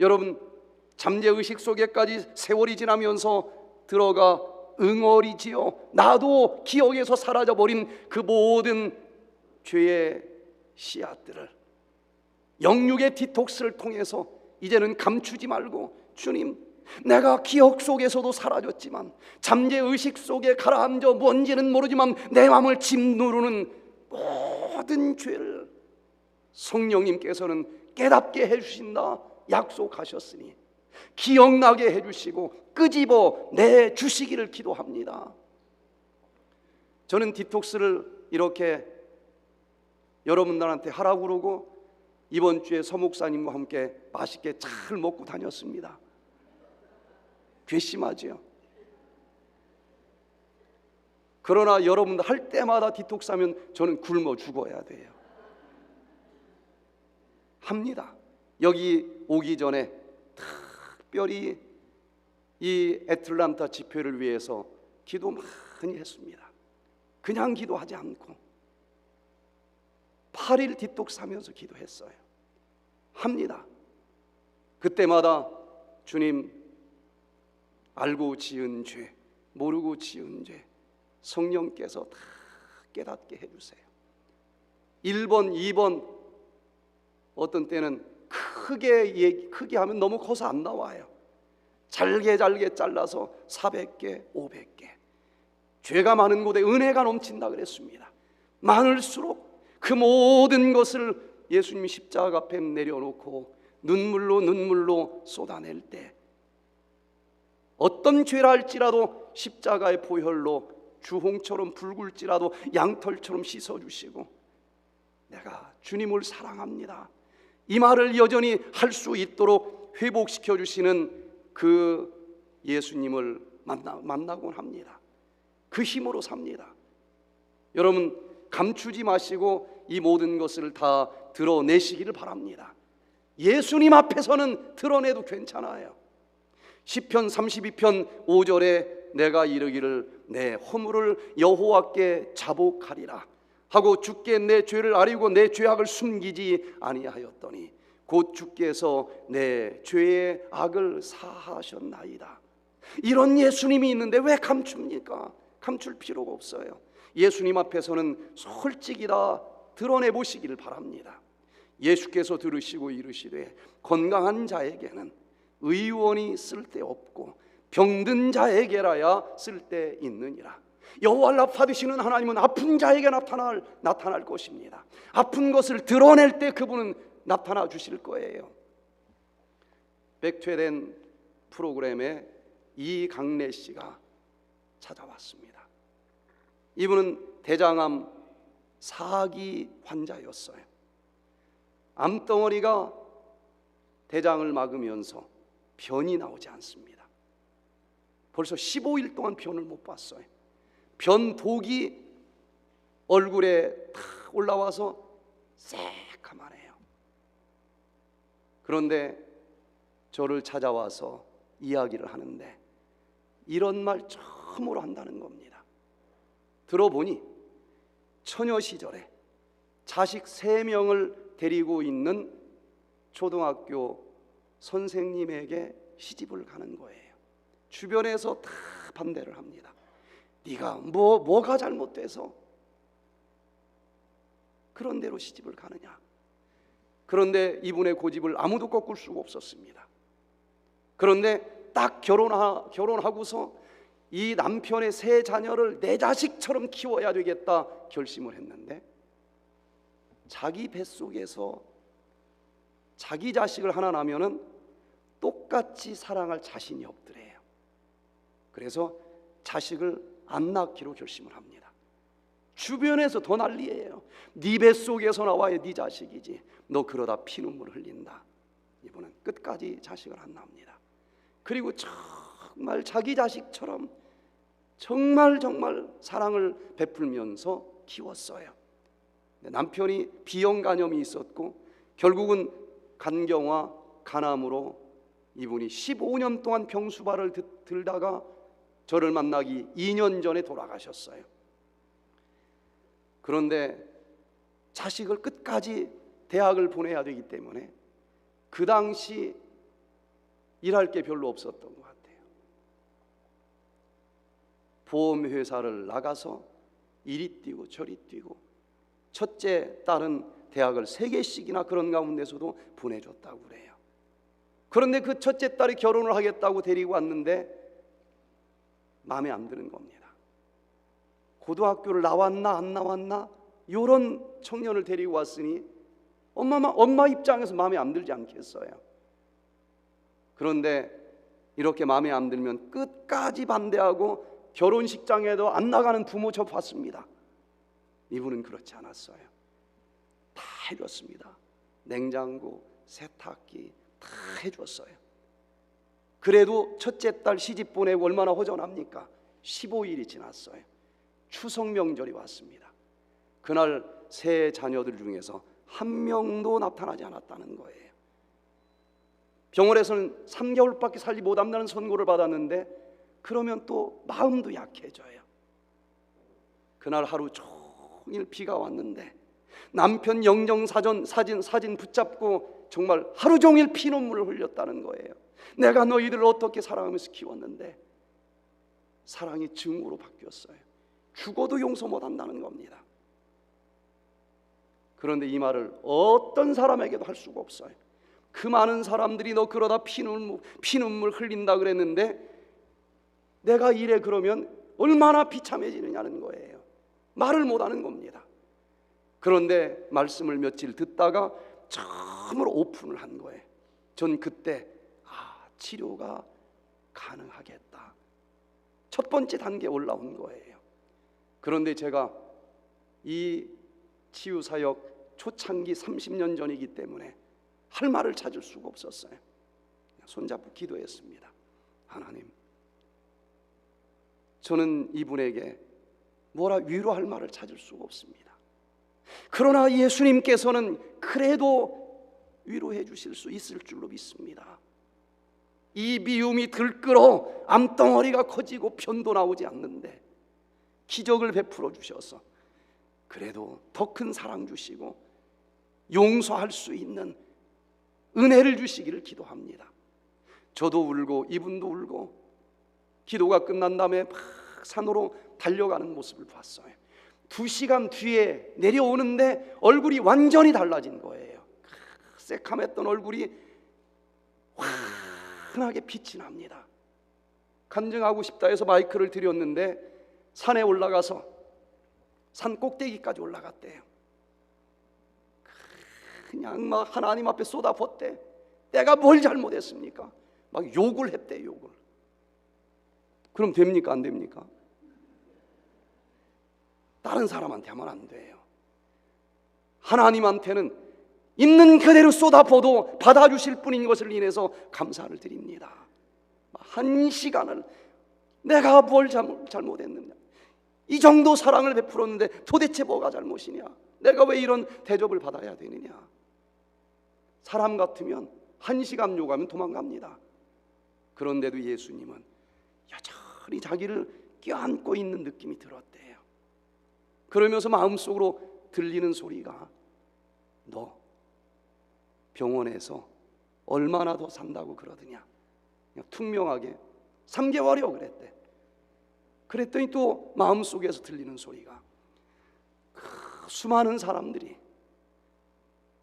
여러분, 잠재의식 속에까지 세월이 지나면서 들어가 응어리지요. 나도 기억에서 사라져버린 그 모든 죄의 씨앗들을 영육의 디톡스를 통해서 이제는 감추지 말고 주님 내가 기억 속에서도 사라졌지만, 잠재의식 속에 가라앉아 뭔지는 모르지만 내 마음을 짓누르는 모든 죄를 성령님께서는 깨닫게 해주신다 약속하셨으니 기억나게 해주시고 끄집어 내주시기를 기도합니다. 저는 디톡스를 이렇게 여러분들한테 하라고 그러고 이번 주에 서목사님과 함께 맛있게 잘 먹고 다녔습니다. 괘씸하지요. 그러나 여러분들 할 때마다 디톡스 하면 저는 굶어 죽어야 돼요. 합니다. 여기 오기 전에 특별히 이 애틀란타 집회를 위해서 기도 많이 했습니다. 그냥 기도하지 않고 8일 디톡스 하면서 기도했어요. 합니다. 그때마다 주님, 알고 지은 죄, 모르고 지은 죄 성령께서 다 깨닫게 해주세요. 1번, 2번 어떤 때는 크게 하면 너무 커서 안 나와요. 잘게 잘라서 400개, 500개. 죄가 많은 곳에 은혜가 넘친다 그랬습니다. 많을수록 그 모든 것을 예수님이 십자가 앞에 내려놓고 눈물로 쏟아낼 때 어떤 죄라 할지라도 십자가의 보혈로 주홍처럼 붉을지라도 양털처럼 씻어주시고 내가 주님을 사랑합니다, 이 말을 여전히 할 수 있도록 회복시켜 주시는 그 예수님을 만나곤 합니다. 그 힘으로 삽니다. 여러분 감추지 마시고 이 모든 것을 다 드러내시기를 바랍니다. 예수님 앞에서는 드러내도 괜찮아요. 시편 32편 5절에 내가 이르기를 내 허물을 여호와께 자복하리라 하고 주께 내 죄를 아리고 내 죄악을 숨기지 아니하였더니 곧 주께서 내 죄의 악을 사하셨나이다. 이런 예수님이 있는데 왜 감춥니까? 감출 필요가 없어요. 예수님 앞에서는 솔직히 다 드러내 보시기를 바랍니다. 예수께서 들으시고 이르시되 건강한 자에게는 의원이 쓸데없고 병든 자에게라야 쓸데있느니라. 여호와를 받으시는 하나님은 아픈 자에게 나타날 것입니다. 아픈 것을 드러낼 때 그분은 나타나 주실 거예요. 백퇴된 프로그램에 이강래 씨가 찾아왔습니다. 이분은 대장암 4기 환자였어요. 암덩어리가 대장을 막으면서 변이 나오지 않습니다. 벌써 15일 동안 변을 못 봤어요. 변독이 얼굴에 탁 올라와서 새카만해요. 그런데 저를 찾아와서 이야기를 하는데 이런 말 처음으로 한다는 겁니다. 들어보니 처녀 시절에 자식 3명을 데리고 있는 초등학교 선생님에게 시집을 가는 거예요. 주변에서 다 반대를 합니다. 네가 뭐가 잘못돼서 그런 대로 시집을 가느냐. 그런데 이분의 고집을 아무도 꺾을 수가 없었습니다. 그런데 딱 결혼하고서 이 남편의 3 자녀를 내 자식처럼 키워야 되겠다 결심을 했는데 자기 뱃속에서 자기 자식을 하나 낳으면은 똑같이 사랑할 자신이 없더래요. 그래서 자식을 안 낳기로 결심을 합니다. 주변에서 더 난리예요. 네 뱃속에서 나와야 네 자식이지, 너 그러다 피눈물 흘린다. 이분은 끝까지 자식을 안 낳습니다. 그리고 정말 자기 자식처럼 정말 사랑을 베풀면서 키웠어요. 남편이 비형 간염이 있었고 결국은 간경화 간암으로 이분이 15년 동안 병수발을 들다가 저를 만나기 2년 전에 돌아가셨어요. 그런데 자식을 끝까지 대학을 보내야 되기 때문에 그 당시 일할 게 별로 없었던 것 같아요. 보험회사를 나가서 이리 뛰고 저리 뛰고 첫째 딸은 대학을 3개씩이나 그런 가운데서도 보내줬다고 그래요. 그런데 그 첫째 딸이 결혼을 하겠다고 데리고 왔는데 마음에 안 드는 겁니다. 고등학교를 나왔나 안 나왔나 이런 청년을 데리고 왔으니 엄마 입장에서 마음에 안 들지 않겠어요? 그런데 이렇게 마음에 안 들면 끝까지 반대하고 결혼식장에도 안 나가는 부모 저 봤습니다. 이분은 그렇지 않았어요. 다 해줬습니다. 냉장고, 세탁기 다 해줬어요. 그래도 첫째 딸 시집 보내고 얼마나 허전합니까? 15일이 지났어요. 추석 명절이 왔습니다. 그날 세 자녀들 중에서 한 명도 나타나지 않았다는 거예요. 병원에서는 3개월밖에 살지 못한다는 선고를 받았는데 그러면 또 마음도 약해져요. 그날 하루 종일 비가 왔는데 남편 사진 붙잡고 정말 하루 종일 피눈물을 흘렸다는 거예요. 내가 너희들을 어떻게 사랑하면서 키웠는데 사랑이 증오로 바뀌었어요. 죽어도 용서 못한다는 겁니다. 그런데 이 말을 어떤 사람에게도 할 수가 없어요. 그 많은 사람들이 너 그러다 피눈물 흘린다 그랬는데 내가 이래 그러면 얼마나 비참해지느냐는 거예요. 말을 못하는 겁니다. 그런데 말씀을 며칠 듣다가 처음으로 오픈을 한 거예요. 전 그때 치료가 가능하겠다. 첫 번째 단계에 올라온 거예요. 그런데 제가 이 치유사역 초창기 30년 전이기 때문에 할 말을 찾을 수가 없었어요. 손잡고 기도했습니다. 하나님, 저는 이분에게 뭐라 위로할 말을 찾을 수가 없습니다. 그러나 예수님께서는 그래도 위로해 주실 수 있을 줄로 믿습니다. 이 미움이 들끓어 암덩어리가 커지고 편도 나오지 않는데 기적을 베풀어 주셔서 그래도 더 큰 사랑 주시고 용서할 수 있는 은혜를 주시기를 기도합니다. 저도 울고 이분도 울고 기도가 끝난 다음에 막 산으로 달려가는 모습을 봤어요. 2시간 뒤에 내려오는데 얼굴이 완전히 달라진 거예요. 새카맸던 얼굴이 환하게 빛이 납니다. 간증하고 싶다 해서 마이크를 드렸는데 산에 올라가서 산 꼭대기까지 올라갔대요. 그냥 막 하나님 앞에 쏟아붓대. 내가 뭘 잘못했습니까? 막 욕을 했대. 욕을. 그럼 됩니까? 안 됩니까? 다른 사람한테 하면 안 돼요. 하나님한테는 있는 그대로 쏟아부어도 받아주실 분인 것을 인해서 감사를 드립니다. 1시간을 내가 뭘 잘못했느냐, 이 정도 사랑을 베풀었는데 도대체 뭐가 잘못이냐, 내가 왜 이런 대접을 받아야 되느냐. 사람 같으면 1시간 요구하면 도망갑니다. 그런데도 예수님은 여전히 자기를 껴안고 있는 느낌이 들었대요. 그러면서 마음속으로 들리는 소리가 너 병원에서 얼마나 더 산다고 그러더냐. 그냥 투명하게 3개월이요 그랬대. 그랬더니 또 마음속에서 들리는 소리가 수많은 사람들이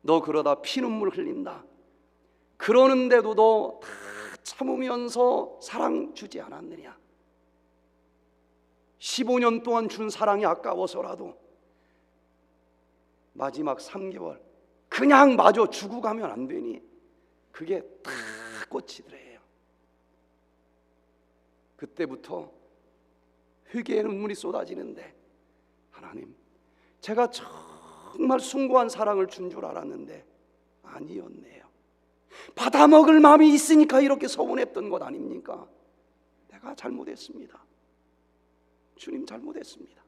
너 그러다 피눈물 흘린다 그러는데도 너 다 참으면서 사랑 주지 않았느냐. 15년 동안 준 사랑이 아까워서라도 마지막 3개월 그냥 마저 주고 가면 안 되니. 그게 다 꽃이더래요. 그때부터 회개의 눈물이 쏟아지는데, 하나님, 제가 정말 숭고한 사랑을 준 줄 알았는데 아니었네요. 받아먹을 마음이 있으니까 이렇게 서운했던 것 아닙니까? 내가 잘못했습니다. 주님, 잘못했습니다.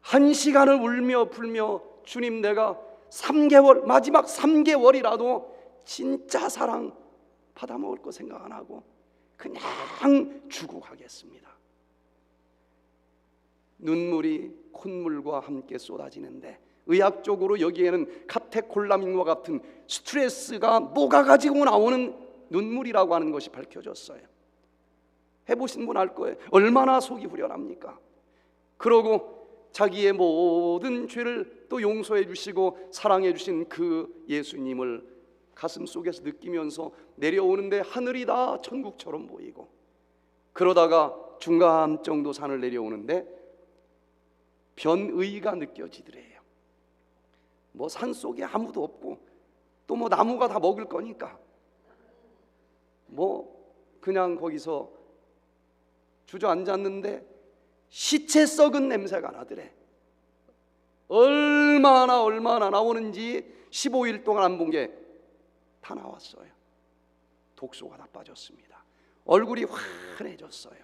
1시간을 울며 불며 주님, 내가 3개월, 마지막 3개월이라도 진짜 사랑 받아먹을 거 생각 안 하고 그냥 주고 가겠습니다. 눈물이 콧물과 함께 쏟아지는데, 의학적으로 여기에는 카테콜라민과 같은 스트레스가 녹아가지고 나오는 눈물이라고 하는 것이 밝혀졌어요. 해보신 분 알 거예요. 얼마나 속이 후련합니까? 그러고 자기의 모든 죄를 또 용서해 주시고 사랑해 주신 그 예수님을 가슴 속에서 느끼면서 내려오는데 하늘이 다 천국처럼 보이고, 그러다가 중간 정도 산을 내려오는데 변의가 느껴지더래요. 뭐 산속에 아무도 없고 또 뭐 나무가 다 먹을 거니까 뭐 그냥 거기서 주저앉았는데 시체 썩은 냄새가 나더래. 얼마나 나오는지 15일 동안 안 본 게 다 나왔어요. 독소가 다 빠졌습니다. 얼굴이 환해졌어요.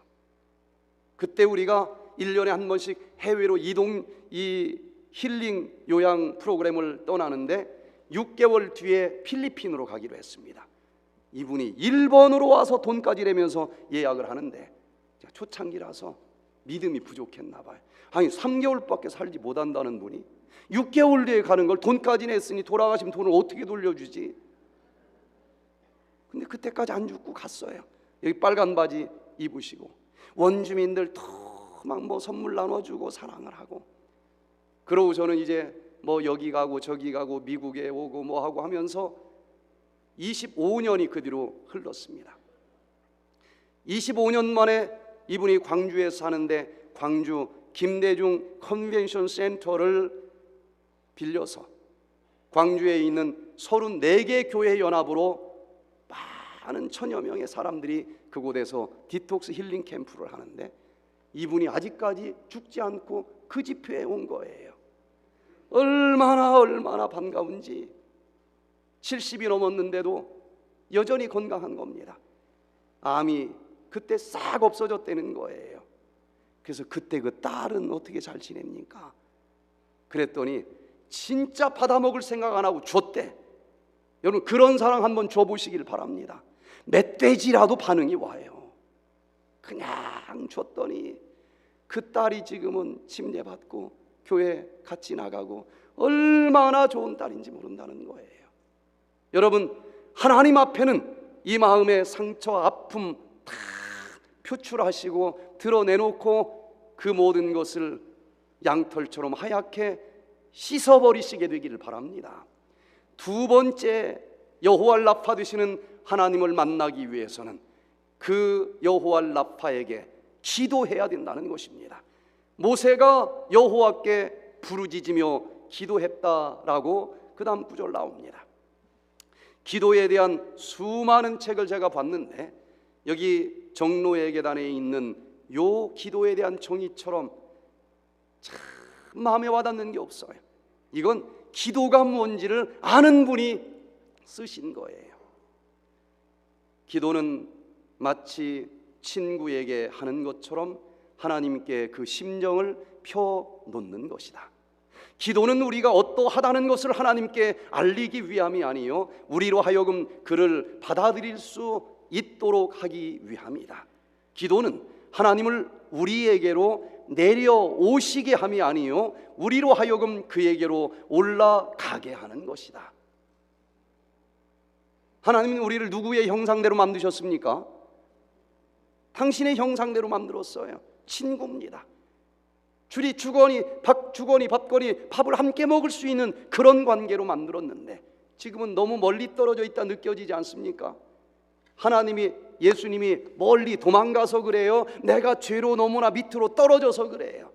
그때 우리가 1년에 한 번씩 해외로 이 힐링 요양 프로그램을 떠나는데 6개월 뒤에 필리핀으로 가기로 했습니다. 이분이 일본으로 와서 돈까지 내면서 예약을 하는데 초창기라서 믿음이 부족했나 봐요. 아니 3개월밖에 살지 못한다는 분이 6개월 뒤에 가는 걸 돈까지 냈으니 돌아가시면 돈을 어떻게 돌려주지? 근데 그때까지 안 죽고 갔어요. 여기 빨간 바지 입으시고 원주민들 막 뭐 선물 나눠주고 사랑을 하고, 그러고 저는 이제 뭐 여기 가고 저기 가고 미국에 오고 뭐 하고 하면서 25년이 그 뒤로 흘렀습니다. 25년 만에 이분이 광주에 사는데 광주 김대중 컨벤션 센터를 빌려서 광주에 있는 34개 교회 연합으로 많은 1000여 명의 사람들이 그곳에서 디톡스 힐링 캠프를 하는데 이분이 죽지 않고 그 집회에 온 거예요. 얼마나 반가운지. 70이 넘었는데도 여전히 건강한 겁니다. 암이 그때 싹 없어졌다는 거예요. 그래서 그때 그 딸은 어떻게 잘 지냅니까? 그랬더니 진짜 받아먹을 생각 안 하고 줬대. 여러분 그런 사랑 한번 줘보시길 바랍니다. 멧돼지라도 반응이 와요. 그냥 줬더니 그 딸이 지금은 침례받고 교회 같이 나가고 얼마나 좋은 딸인지 모른다는 거예요. 여러분 하나님 앞에는 이 마음의 상처, 아픔 다 표출하시고 드러내놓고 그 모든 것을 양털처럼 하얗게 씻어버리시게 되기를 바랍니다. 두 번째, 여호와 라파 되시는 하나님을 만나기 위해서는 그 여호와 라파에게 기도해야 된다는 것입니다. 모세가 여호와께 부르짖으며 기도했다라고 그 다음 구절 나옵니다. 기도에 대한 수많은 책을 제가 봤는데 여기 정로의 계단에 있는 요 기도에 대한 정의처럼 참 마음에 와닿는 게 없어요. 이건 기도가 뭔지를 아는 분이 쓰신 거예요. 기도는 마치 친구에게 하는 것처럼 하나님께 그 심정을 펴놓는 것이다. 기도는 우리가 어떠하다는 것을 하나님께 알리기 위함이 아니요 우리로 하여금 그를 받아들일 수 있도록 하기 위함이다. 기도는 하나님을 우리에게로 내려오시게 함이 아니요 우리로 하여금 그에게로 올라가게 하는 것이다. 하나님은 우리를 누구의 형상대로 만드셨습니까? 당신의 형상대로 만들었어요. 친구입니다. 주거니 받거니 밥을 함께 먹을 수 있는 그런 관계로 만들었는데 지금은 너무 멀리 떨어져 있다 느껴지지 않습니까? 하나님이, 예수님이 멀리 도망가서 그래요? 내가 죄로 너무나 밑으로 떨어져서 그래요?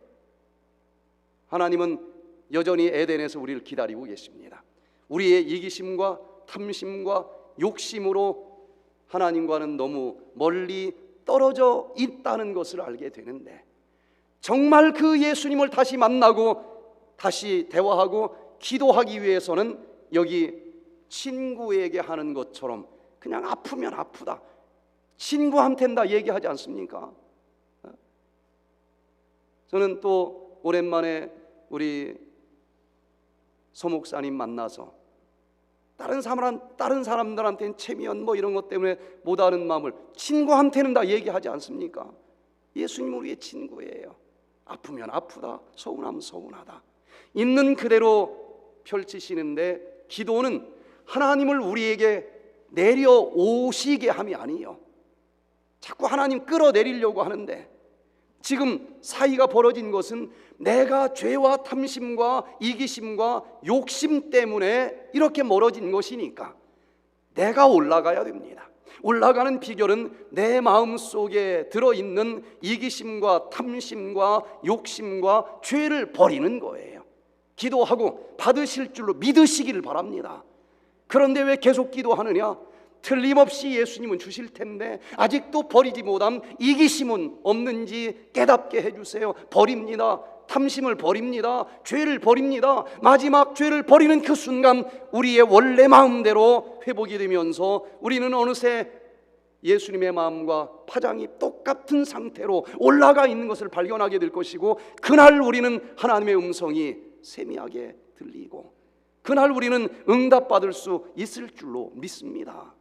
하나님은 여전히 에덴에서 우리를 기다리고 계십니다. 우리의 이기심과 탐심과 욕심으로 하나님과는 너무 멀리 떨어져 있다는 것을 알게 되는데 정말 그 예수님을 다시 만나고 다시 대화하고 기도하기 위해서는 여기 친구에게 하는 것처럼 그냥 아프면 아프다, 친구한테는 다 얘기하지 않습니까? 저는 또 오랜만에 우리 서 목사님 만나서 다른 사람들한테는 체면 뭐 이런 것 때문에 못하는 마음을 친구한테는 다 얘기하지 않습니까? 예수님은 우리의 친구예요. 아프면 아프다, 서운하면 서운하다, 있는 그대로 펼치시는데 기도는 하나님을 우리에게 내려오시게 함이 아니에요. 자꾸 하나님 끌어내리려고 하는데 지금 사이가 벌어진 것은 내가 죄와 탐심과 이기심과 욕심 때문에 이렇게 멀어진 것이니까 내가 올라가야 됩니다. 올라가는 비결은 내 마음속에 들어있는 이기심과 탐심과 욕심과 죄를 버리는 거예요. 기도하고 받으실 줄로 믿으시기를 바랍니다. 그런데 왜 계속 기도하느냐? 틀림없이 예수님은 주실 텐데 아직도 버리지 못한 이기심은 없는지 깨닫게 해주세요. 버립니다. 탐심을 버립니다. 죄를 버립니다. 마지막 죄를 버리는 그 순간 우리의 원래 마음대로 회복이 되면서 우리는 어느새 예수님의 마음과 파장이 똑같은 상태로 올라가 있는 것을 발견하게 될 것이고, 그날 우리는 하나님의 음성이 세미하게 들리고 그날 우리는 응답받을 수 있을 줄로 믿습니다.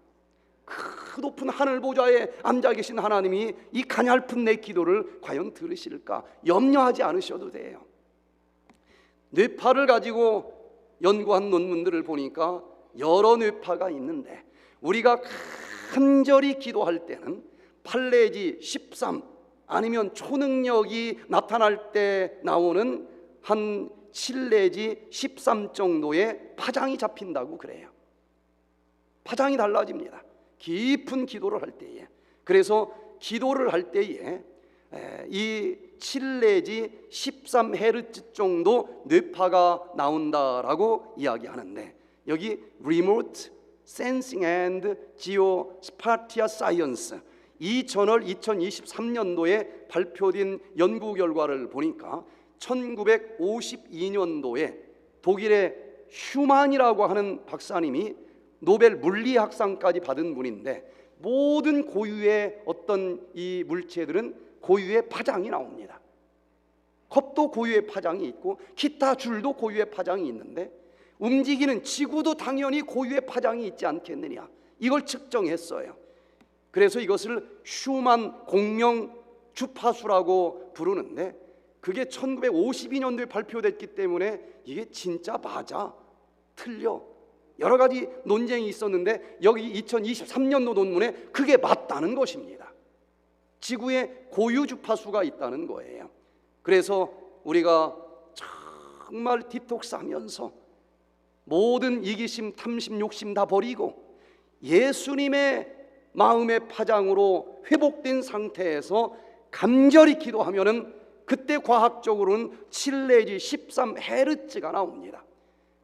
그 높은 하늘 보좌에 앉아 계신 하나님이 이 가냘픈 내 기도를 과연 들으실까 염려하지 않으셔도 돼요. 뇌파를 가지고 연구한 논문들을 보니까 여러 뇌파가 있는데, 우리가 간절히 기도할 때는 8 내지 13 아니면 초능력이 나타날 때 나오는 한 7 내지 13 정도의 파장이 잡힌다고 그래요. 파장이 달라집니다. 깊은 기도를 할 때에. 그래서 기도를 할 때에 이 7 내지 13헤르츠 정도 뇌파가 나온다라고 이야기하는데, 여기 Remote Sensing and Geospatial Science 이 저널 2023년도에 발표된 연구 결과를 보니까 1952년도에 독일의 슈만이라고 하는 박사님이 노벨 물리학상까지 받은 분인데, 모든 고유의 어떤 이 물체들은 고유의 파장이 나옵니다. 컵도 고유의 파장이 있고 기타 줄도 고유의 파장이 있는데, 움직이는 지구도 당연히 고유의 파장이 있지 않겠느냐, 이걸 측정했어요. 그래서 이것을 슈만 공명 주파수라고 부르는데, 그게 1952년도에 발표됐기 때문에 이게 진짜 맞아 틀려 여러 가지 논쟁이 있었는데, 여기 2023년도 논문에 그게 맞다는 것입니다. 지구에 고유 주파수가 있다는 거예요. 그래서 우리가 정말 디톡스 하면서 모든 이기심, 탐심, 욕심 다 버리고 예수님의 마음의 파장으로 회복된 상태에서 간절히 기도하면은 그때 과학적으로는 7 내지 13헤르츠가 나옵니다.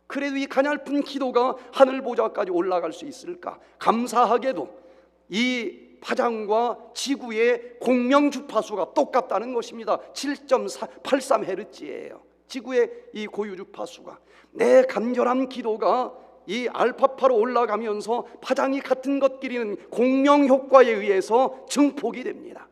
그래도 이 가냘픈 기도가 하늘 보좌까지 올라갈 수 있을까? 감사하게도 이 파장과 지구의 공명 주파수가 똑같다는 것입니다. 7.83헤르츠예요. 지구의 이 고유 주파수가. 내 간절한 기도가 이 알파파로 올라가면서 파장이 같은 것끼리는 공명 효과에 의해서 증폭이 됩니다.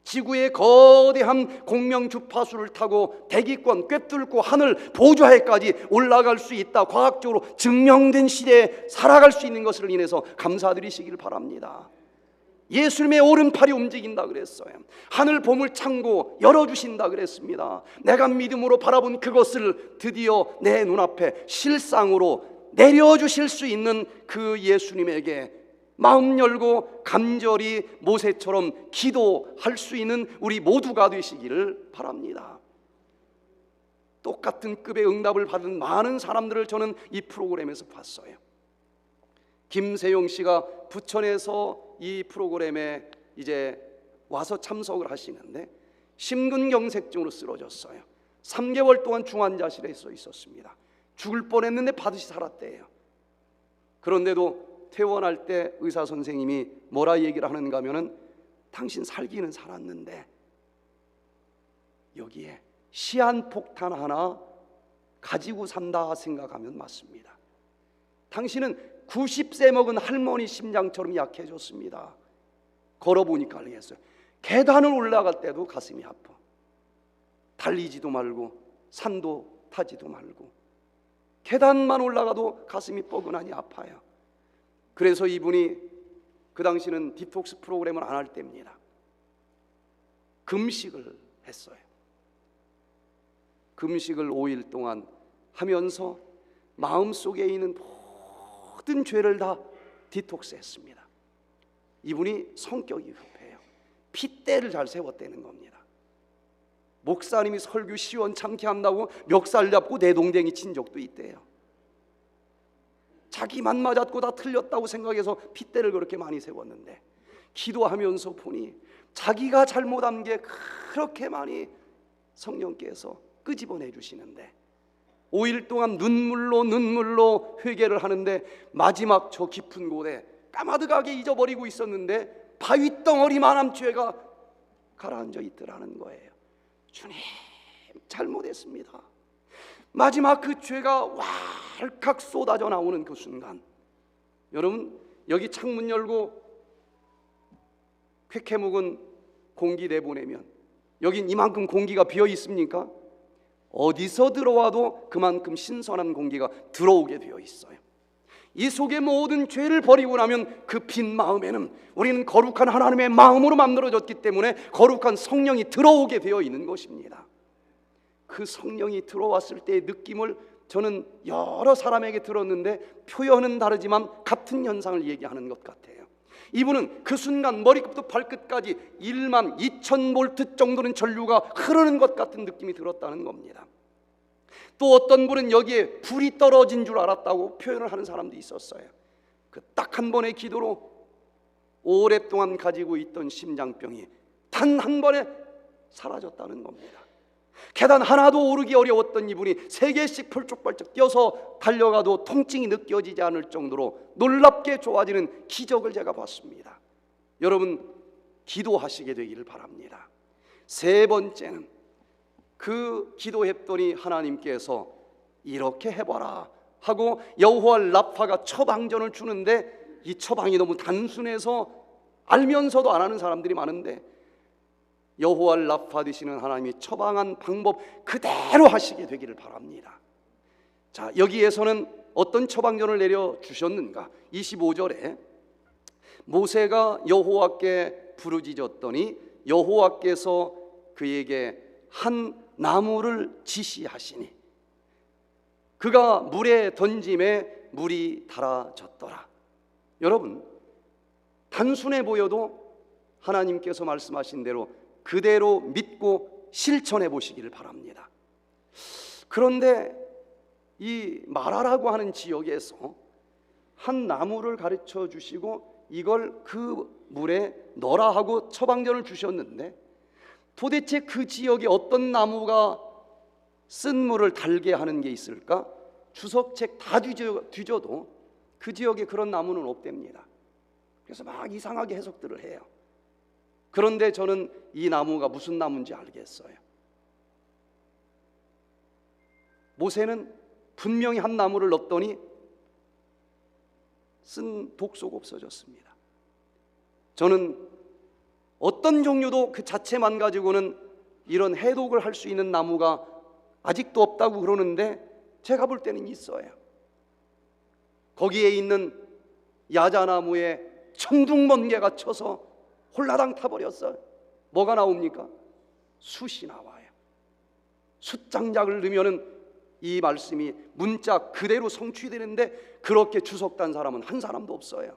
지구의 거대한 공명 주파수를 타고 대기권 꿰뚫고 하늘 보좌에까지 올라갈 수 있다, 과학적으로 증명된 시대에 살아갈 수 있는 것을 인해서 감사드리시길 바랍니다. 예수님의 오른팔이 움직인다 그랬어요. 하늘 보물 창고 열어주신다 그랬습니다. 내가 믿음으로 바라본 그것을 드디어 내 눈앞에 실상으로 내려주실 수 있는 그 예수님에게 마음 열고 간절히 모세처럼 기도할 수 있는 우리 모두가 되시기를 바랍니다. 똑같은 급의 응답을 받은 많은 사람들을 저는 이 프로그램에서 봤어요. 김세용 씨가 부천에서 이 프로그램에 이제 와서 참석을 하시는데 심근경색증으로 쓰러졌어요. 3개월 동안 중환자실에 있었습니다. 죽을 뻔했는데 반드시 살았대요. 그런데도 퇴원할 때 의사 선생님이 뭐라 얘기를 하는가 하면은, 당신 살기는 살았는데 여기에 시한폭탄 하나 가지고 산다 생각하면 맞습니다. 당신은 90세 먹은 할머니 심장처럼 약해졌습니다. 걸어보니까 알겠어요. 계단을 올라갈 때도 가슴이 아파. 달리지도 말고 산도 타지도 말고 계단만 올라가도 가슴이 뻐근하니 아파요. 그래서 이분이 그 당시는 디톡스 프로그램을 안 할 때입니다. 금식을 했어요. 금식을 5일 동안 하면서 마음속에 있는 모든 죄를 다 디톡스 했습니다. 이분이 성격이 급해요. 핏대를 잘 세웠다는 겁니다. 목사님이 설교 시원찮게 한다고 멱살 잡고 내동댕이 친 적도 있대요. 자기만 맞았고 다 틀렸다고 생각해서 핏대를 그렇게 많이 세웠는데, 기도하면서 보니 자기가 잘못한 게 그렇게 많이 성령께서 끄집어내 주시는데, 5일 동안 눈물로 회개를 하는데, 마지막 저 깊은 곳에 까마득하게 잊어버리고 있었는데 바위 덩어리만한 죄가 가라앉아 있더라는 거예요. 주님, 잘못했습니다. 마지막 그 죄가 왈칵 쏟아져 나오는 그 순간, 여러분, 여기 창문 열고 쾌쾌 묵은 공기 내보내면 여긴 이만큼 공기가 비어 있습니까? 어디서 들어와도 그만큼 신선한 공기가 들어오게 되어 있어요. 이 속에 모든 죄를 버리고 나면 그 빈 마음에는 우리는 거룩한 하나님의 마음으로 만들어졌기 때문에 거룩한 성령이 들어오게 되어 있는 것입니다. 그 성령이 들어왔을 때의 느낌을 저는 여러 사람에게 들었는데 표현은 다르지만 같은 현상을 얘기하는 것 같아요. 이분은 그 순간 머리끝부터 발끝까지 1만 2천 볼트 정도는 전류가 흐르는 것 같은 느낌이 들었다는 겁니다. 또 어떤 분은 여기에 불이 떨어진 줄 알았다고 표현을 하는 사람도 있었어요. 그 딱 한 번의 기도로 오랫동안 가지고 있던 심장병이 단 한 번에 사라졌다는 겁니다. 계단 하나도 오르기 어려웠던 이분이 3개씩 펄쩍펄쩍 뛰어서 달려가도 통증이 느껴지지 않을 정도로 놀랍게 좋아지는 기적을 제가 봤습니다. 여러분, 기도하시게 되기를 바랍니다. 3번째는 그 기도했더니 하나님께서 이렇게 해봐라 하고 여호와 라파가 처방전을 주는데, 이 처방이 너무 단순해서 알면서도 안 하는 사람들이 많은데, 여호와 라파 되시는 하나님이 처방한 방법 그대로 하시게 되기를 바랍니다. 자, 여기에서는 어떤 처방전을 내려주셨는가? 25절에 모세가 여호와께 부르짖었더니 여호와께서 그에게 한 나무를 지시하시니 그가 물에 던짐에 물이 달아졌더라. 여러분, 단순해 보여도 하나님께서 말씀하신 대로 그대로 믿고 실천해 보시기를 바랍니다. 그런데 이 마라라고 하는 지역에서 한 나무를 가르쳐 주시고 이걸 그 물에 넣으라 하고 처방전을 주셨는데, 도대체 그 지역에 어떤 나무가 쓴 물을 달게 하는 게 있을까? 주석책 다 뒤져도 그 지역에 그런 나무는 없답니다. 그래서 막 이상하게 해석들을 해요. 그런데 저는 이 나무가 무슨 나무인지 알겠어요. 모세는 분명히 한 나무를 넣었더니 쓴 독소가 없어졌습니다. 저는 어떤 종류도 그 자체만 가지고는 이런 해독을 할 수 있는 나무가 아직도 없다고 그러는데, 제가 볼 때는 있어요. 거기에 있는 야자나무에 천둥번개가 쳐서 홀라당 타버렸어요. 뭐가 나옵니까? 숯이 나와요. 숯장작을 넣으면은 이 말씀이 문자 그대로 성취되는데, 그렇게 주석단 사람은 한 사람도 없어요.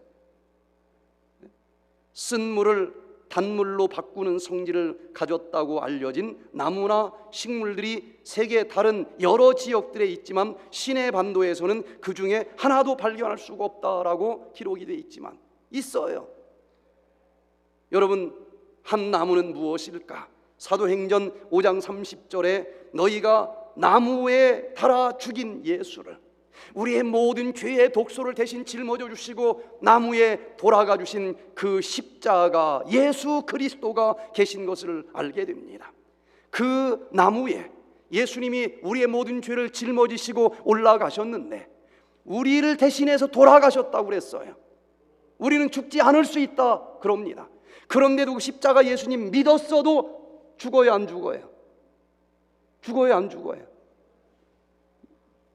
쓴 물을 단물로 바꾸는 성질을 가졌다고 알려진 나무나 식물들이 세계 다른 여러 지역들에 있지만 시내 반도에서는 그 중에 하나도 발견할 수가 없다라고 기록이 되어 있지만 있어요. 여러분, 한 나무는 무엇일까? 사도행전 5장 30절에 너희가 나무에 달아 죽인 예수를, 우리의 모든 죄의 독소를 대신 짊어져 주시고 나무에 돌아가 주신 그 십자가 예수 그리스도가 계신 것을 알게 됩니다. 그 나무에 예수님이 우리의 모든 죄를 짊어지시고 올라가셨는데 우리를 대신해서 돌아가셨다고 그랬어요. 우리는 죽지 않을 수 있다 그럽니다. 그런데도 그 십자가 예수님 믿었어도 죽어요, 안 죽어요? 죽어요, 안 죽어요?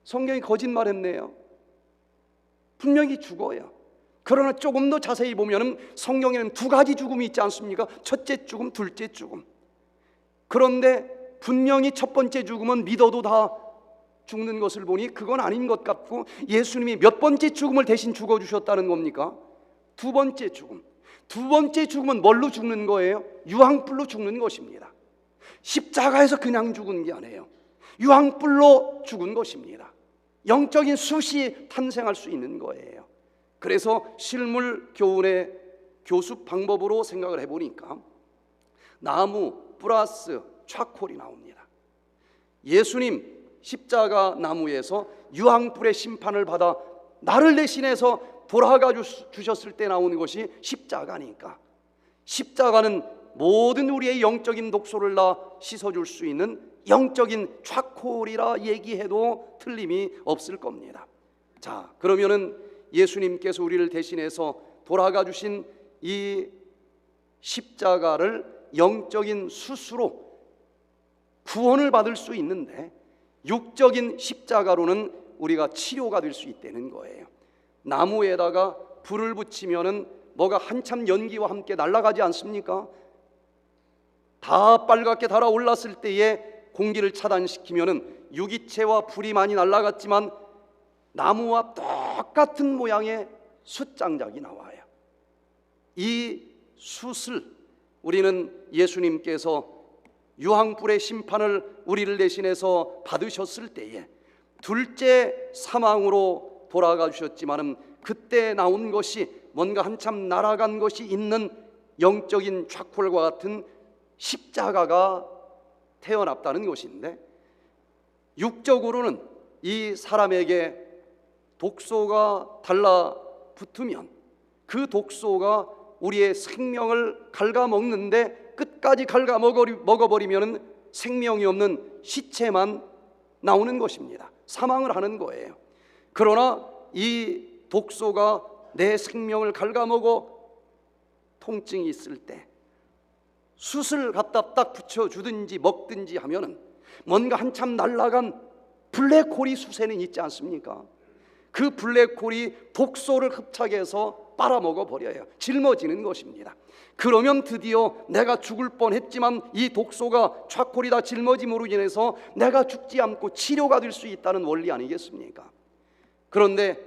성경이 거짓말했네요. 분명히 죽어요. 그러나 조금 더 자세히 보면 성경에는 2가지 죽음이 있지 않습니까? 첫째 죽음, 둘째 죽음. 그런데 분명히 첫 번째 죽음은 믿어도 다 죽는 것을 보니 그건 아닌 것 같고, 예수님이 몇 번째 죽음을 대신 죽어주셨다는 겁니까? 2번째 죽음. 2번째 죽음은 뭘로 죽는 거예요? 유황불로 죽는 것입니다. 십자가에서 그냥 죽은 게 아니에요. 유황불로 죽은 것입니다. 영적인 숯이 탄생할 수 있는 거예요. 그래서 실물 교훈의 교수 방법으로 생각을 해보니까 나무 플러스 촤콜이 나옵니다. 예수님 십자가 나무에서 유황불의 심판을 받아 나를 대신해서 돌아가 주셨을 때 나오는 것이 십자가니까, 십자가는 모든 우리의 영적인 독소를 다 씻어줄 수 있는 영적인 촤콜이라 얘기해도 틀림이 없을 겁니다. 자, 그러면은 예수님께서 우리를 대신해서 돌아가 주신 이 십자가를 영적인 숯으로 구원을 받을 수 있는데, 육적인 십자가로는 우리가 치료가 될 수 있다는 거예요. 나무에다가 불을 붙이면은 뭐가 한참 연기와 함께 날아가지 않습니까? 다 빨갛게 달아올랐을 때에 공기를 차단시키면은 유기체와 불이 많이 날아갔지만 나무와 똑같은 모양의 숯장작이 나와요. 이 숯을 우리는 예수님께서 유황불의 심판을 우리를 대신해서 받으셨을 때에 둘째 사망으로 돌아가 주셨지만은 그때 나온 것이 뭔가 한참 날아간 것이 있는 영적인 촤콜과 같은 십자가가 태어났다는 것인데, 육적으로는 이 사람에게 독소가 달라붙으면 그 독소가 우리의 생명을 갉아먹는데 끝까지 갉아먹어버리면 생명이 없는 시체만 나오는 것입니다. 사망을 하는 거예요. 그러나 이 독소가 내 생명을 갉아먹어 통증이 있을 때 숯을 갖다 딱 붙여주든지 먹든지 하면은 뭔가 한참 날아간 블랙홀이 숯에는 있지 않습니까? 그 블랙홀이 독소를 흡착해서 빨아먹어 버려요. 짊어지는 것입니다. 그러면 드디어 내가 죽을 뻔했지만 이 독소가 촤콜이 다 짊어짐으로 인해서 내가 죽지 않고 치료가 될 수 있다는 원리 아니겠습니까? 그런데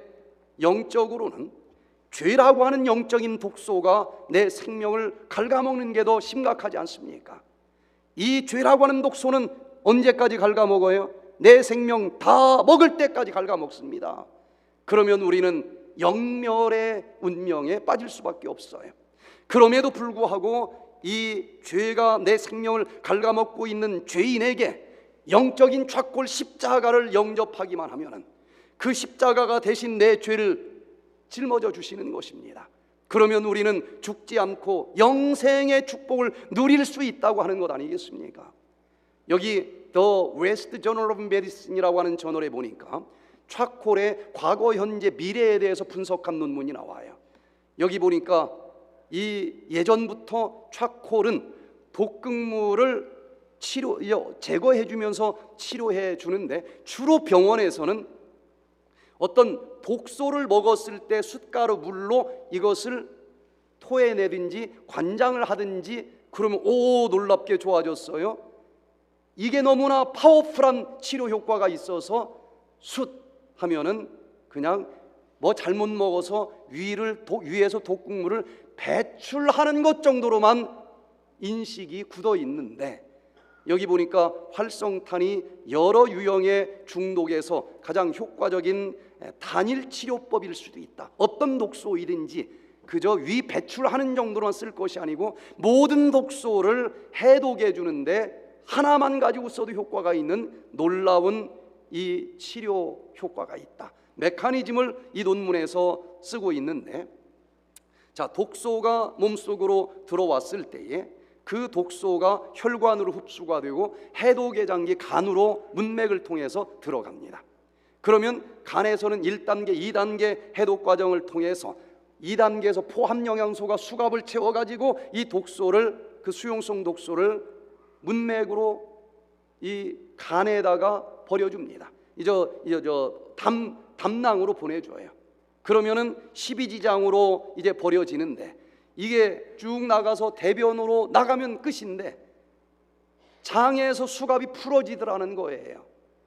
영적으로는 죄라고 하는 영적인 독소가 내 생명을 갉아먹는 게 더 심각하지 않습니까? 이 죄라고 하는 독소는 언제까지 갉아먹어요? 내 생명 다 먹을 때까지 갉아먹습니다. 그러면 우리는 영멸의 운명에 빠질 수밖에 없어요. 그럼에도 불구하고 이 죄가 내 생명을 갉아먹고 있는 죄인에게 영적인 촤콜 십자가를 영접하기만 하면은 그 십자가가 대신 내 죄를 짊어져 주시는 것입니다. 그러면 우리는 죽지 않고 영생의 축복을 누릴 수 있다고 하는 것 아니겠습니까? 여기 The West Journal of Medicine이라고 하는 저널에 보니까 촤콜의 과거, 현재, 미래에 대해서 분석한 논문이 나와요. 여기 보니까 이 예전부터 촤콜은 독극물을 제거해 주면서 치료해 주는데, 주로 병원에서는 어떤 독소를 먹었을 때 숯가루 물로 이것을 토해내든지 관장을 하든지 그러면 오 놀랍게 좋아졌어요. 이게 너무나 파워풀한 치료 효과가 있어서 숯 하면은 그냥 뭐 잘못 먹어서 위에서 독극물을 배출하는 것 정도로만 인식이 굳어 있는데, 여기 보니까 활성탄이 여러 유형의 중독에서 가장 효과적인 단일 치료법일 수도 있다. 어떤 독소이든지 그저 위 배출하는 정도로만 쓸 것이 아니고 모든 독소를 해독해 주는데 하나만 가지고 써도 효과가 있는 놀라운 이 치료 효과가 있다. 메커니즘을 이 논문에서 쓰고 있는데, 자, 독소가 몸속으로 들어왔을 때에 그 독소가 혈관으로 흡수가 되고 해독의 장기 간으로 문맥을 통해서 들어갑니다. 그러면 간에서는 1단계, 2단계 해독 과정을 통해서 2단계에서 포함 영양소가 수갑을 채워가지고 이 독소를, 그 수용성 독소를 문맥으로 이 간에다가 버려줍니다. 담낭으로 보내줘요. 그러면은 십이지장으로 이제 버려지는데, 이게 쭉 나가서 대변으로 나가면 끝인데 장에서 수갑이 풀어지더라는 거예요.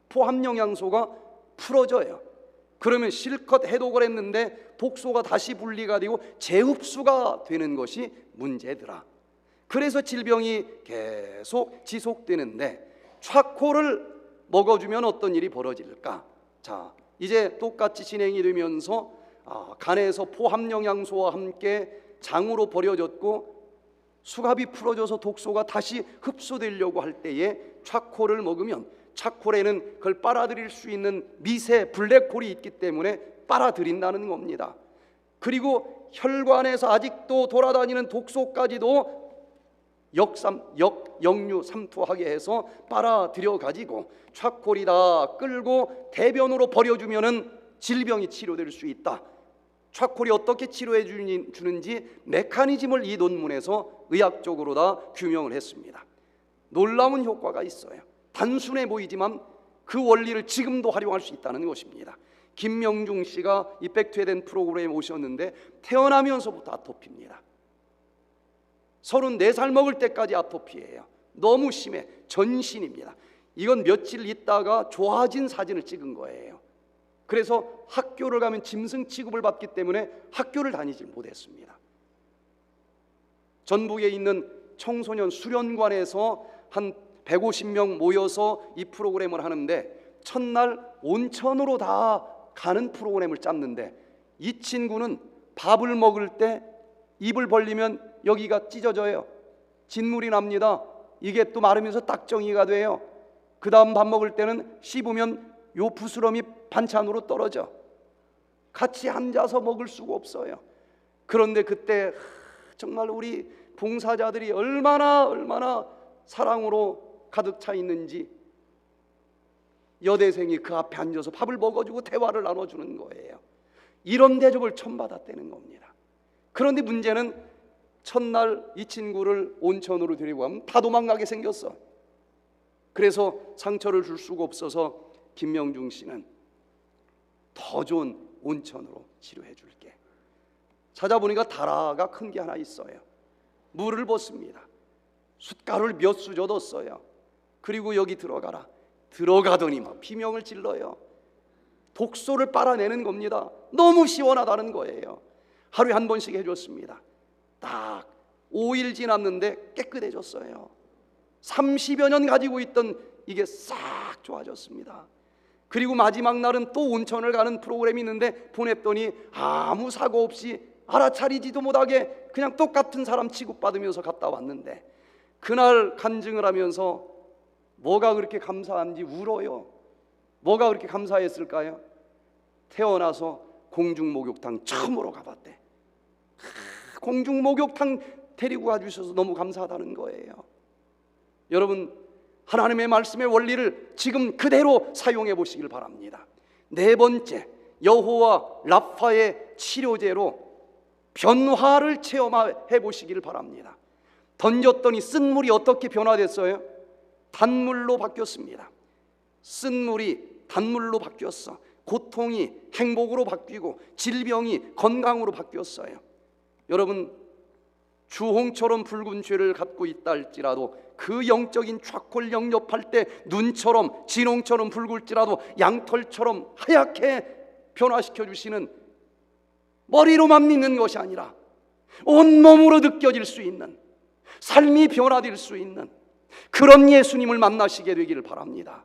포함 영양소가 풀어져요. 그러면 실컷 해독을 했는데 독소가 다시 분리가 되고 재흡수가 되는 것이 문제더라. 그래서 질병이 계속 지속되는데, 촤콜을 먹어주면 어떤 일이 벌어질까? 자, 이제 똑같이 진행이 되면서 간에서 포함 영양소와 함께 장으로 버려졌고 수갑이 풀어져서 독소가 다시 흡수되려고 할 때에 차콜을 먹으면 차콜에는 그걸 빨아들일 수 있는 미세 블랙홀이 있기 때문에 빨아들인다는 겁니다. 그리고 혈관에서 아직도 돌아다니는 독소까지도 역류 삼투하게 해서 빨아들여 가지고 차콜이 다 끌고 대변으로 버려주면은 질병이 치료될 수 있다. 차콜이 어떻게 치료해 주는지 메커니즘을 이 논문에서 의학적으로 다 규명을 했습니다. 놀라운 효과가 있어요. 단순해 보이지만 그 원리를 지금도 활용할 수 있다는 것입니다. 김명중 씨가 이 백투에덴 프로그램에 오셨는데 태어나면서부터 아토피입니다. 34살 먹을 때까지 아토피예요. 너무 심해. 전신입니다. 이건 며칠 있다가 좋아진 사진을 찍은 거예요. 그래서 학교를 가면 짐승 취급을 받기 때문에 학교를 다니지 못했습니다. 전북에 있는 청소년 수련관에서 한 150명 모여서 이 프로그램을 하는데 첫날 온천으로 다 가는 프로그램을 짰는데 이 친구는 밥을 먹을 때 입을 벌리면 여기가 찢어져요. 진물이 납니다. 이게 또 마르면서 딱정이가 돼요. 그 다음 밥 먹을 때는 씹으면 요 부스럼이 반찬으로 떨어져. 같이 앉아서 먹을 수가 없어요. 그런데 그때 정말 우리 봉사자들이 얼마나 사랑으로 가득 차 있는지 여대생이 그 앞에 앉아서 밥을 먹어주고 대화를 나눠주는 거예요. 이런 대접을 처음 받았다는 겁니다. 그런데 문제는 첫날 이 친구를 온천으로 데리고 가면 다 도망가게 생겼어. 그래서 상처를 줄 수가 없어서 김명중 씨는 더 좋은 온천으로 치료해 줄게. 찾아보니까 다라가 큰 게 하나 있어요. 물을 붓습니다. 숯가루를 몇 수저 넣었어요. 그리고 여기 들어가라. 들어가더니 막 비명을 질러요. 독소를 빨아내는 겁니다. 너무 시원하다는 거예요. 하루에 한 번씩 해줬습니다. 딱 5일 지났는데 깨끗해졌어요. 30여 년 가지고 있던 이게 싹 좋아졌습니다. 그리고 마지막 날은 또 온천을 가는 프로그램이 있는데 보냈더니 아무 사고 없이 알아차리지도 못하게 그냥 똑같은 사람 취급받으면서 갔다 왔는데 그날 간증을 하면서 뭐가 그렇게 감사한지 울어요. 뭐가 그렇게 감사했을까요? 태어나서 공중목욕탕 처음으로 가봤대. 공중목욕탕 데리고 가주셔서 너무 감사하다는 거예요. 여러분, 하나님의 말씀의 원리를 지금 그대로 사용해 보시길 바랍니다. 네 번째, 여호와 라파의 치료제로 변화를 체험해 보시길 바랍니다. 던졌더니 쓴 물이 어떻게 변화됐어요? 단물로 바뀌었습니다. 쓴 물이 단물로 바뀌었어. 고통이 행복으로 바뀌고 질병이 건강으로 바뀌었어요. 여러분, 주홍처럼 붉은 죄를 갖고 있다 할지라도 그 영적인 차콜 영접할 때 눈처럼 진홍처럼 붉을지라도 양털처럼 하얗게 변화시켜 주시는, 머리로만 믿는 것이 아니라 온몸으로 느껴질 수 있는, 삶이 변화될 수 있는 그런 예수님을 만나시게 되기를 바랍니다.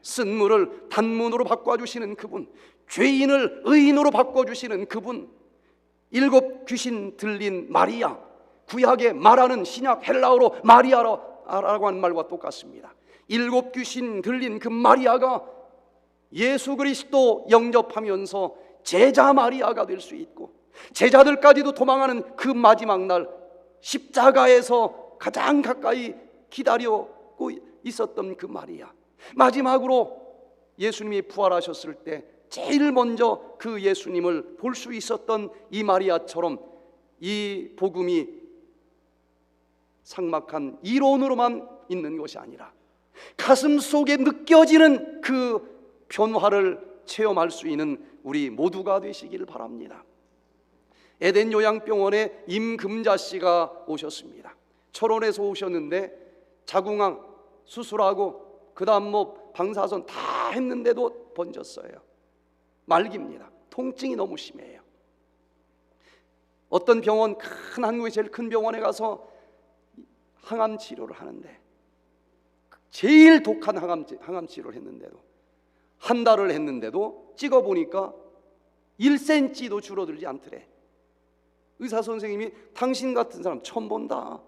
쓴 물을 단문으로 바꿔주시는 그분, 죄인을 의인으로 바꿔주시는 그분, 7 귀신 들린 마리아, 구약에 말하는 신약 헬라어로 마리아라고 하는 말과 똑같습니다. 7 귀신 들린 그 마리아가 예수 그리스도 영접하면서 제자 마리아가 될 수 있고, 제자들까지도 도망하는 그 마지막 날 십자가에서 가장 가까이 기다리고 있었던 그 마리아, 마지막으로 예수님이 부활하셨을 때 제일 먼저 그 예수님을 볼 수 있었던 이 마리아처럼 이 복음이 삭막한 이론으로만 있는 것이 아니라 가슴 속에 느껴지는 그 변화를 체험할 수 있는 우리 모두가 되시기를 바랍니다. 에덴 요양병원에 임금자 씨가 오셨습니다. 철원에서 오셨는데 자궁암 수술하고 그 다음 방사선 다 했는데도 번졌어요. 말기입니다. 통증이 너무 심해요. 어떤 병원, 한국의 제일 큰 병원에 가서 항암 치료를 하는데, 제일 독한 항암 치료를 했는데도 한 달을 했는데도 찍어보니까 1cm도 줄어들지 않더래. 의사 선생님이 당신 같은 사람 처음 본다.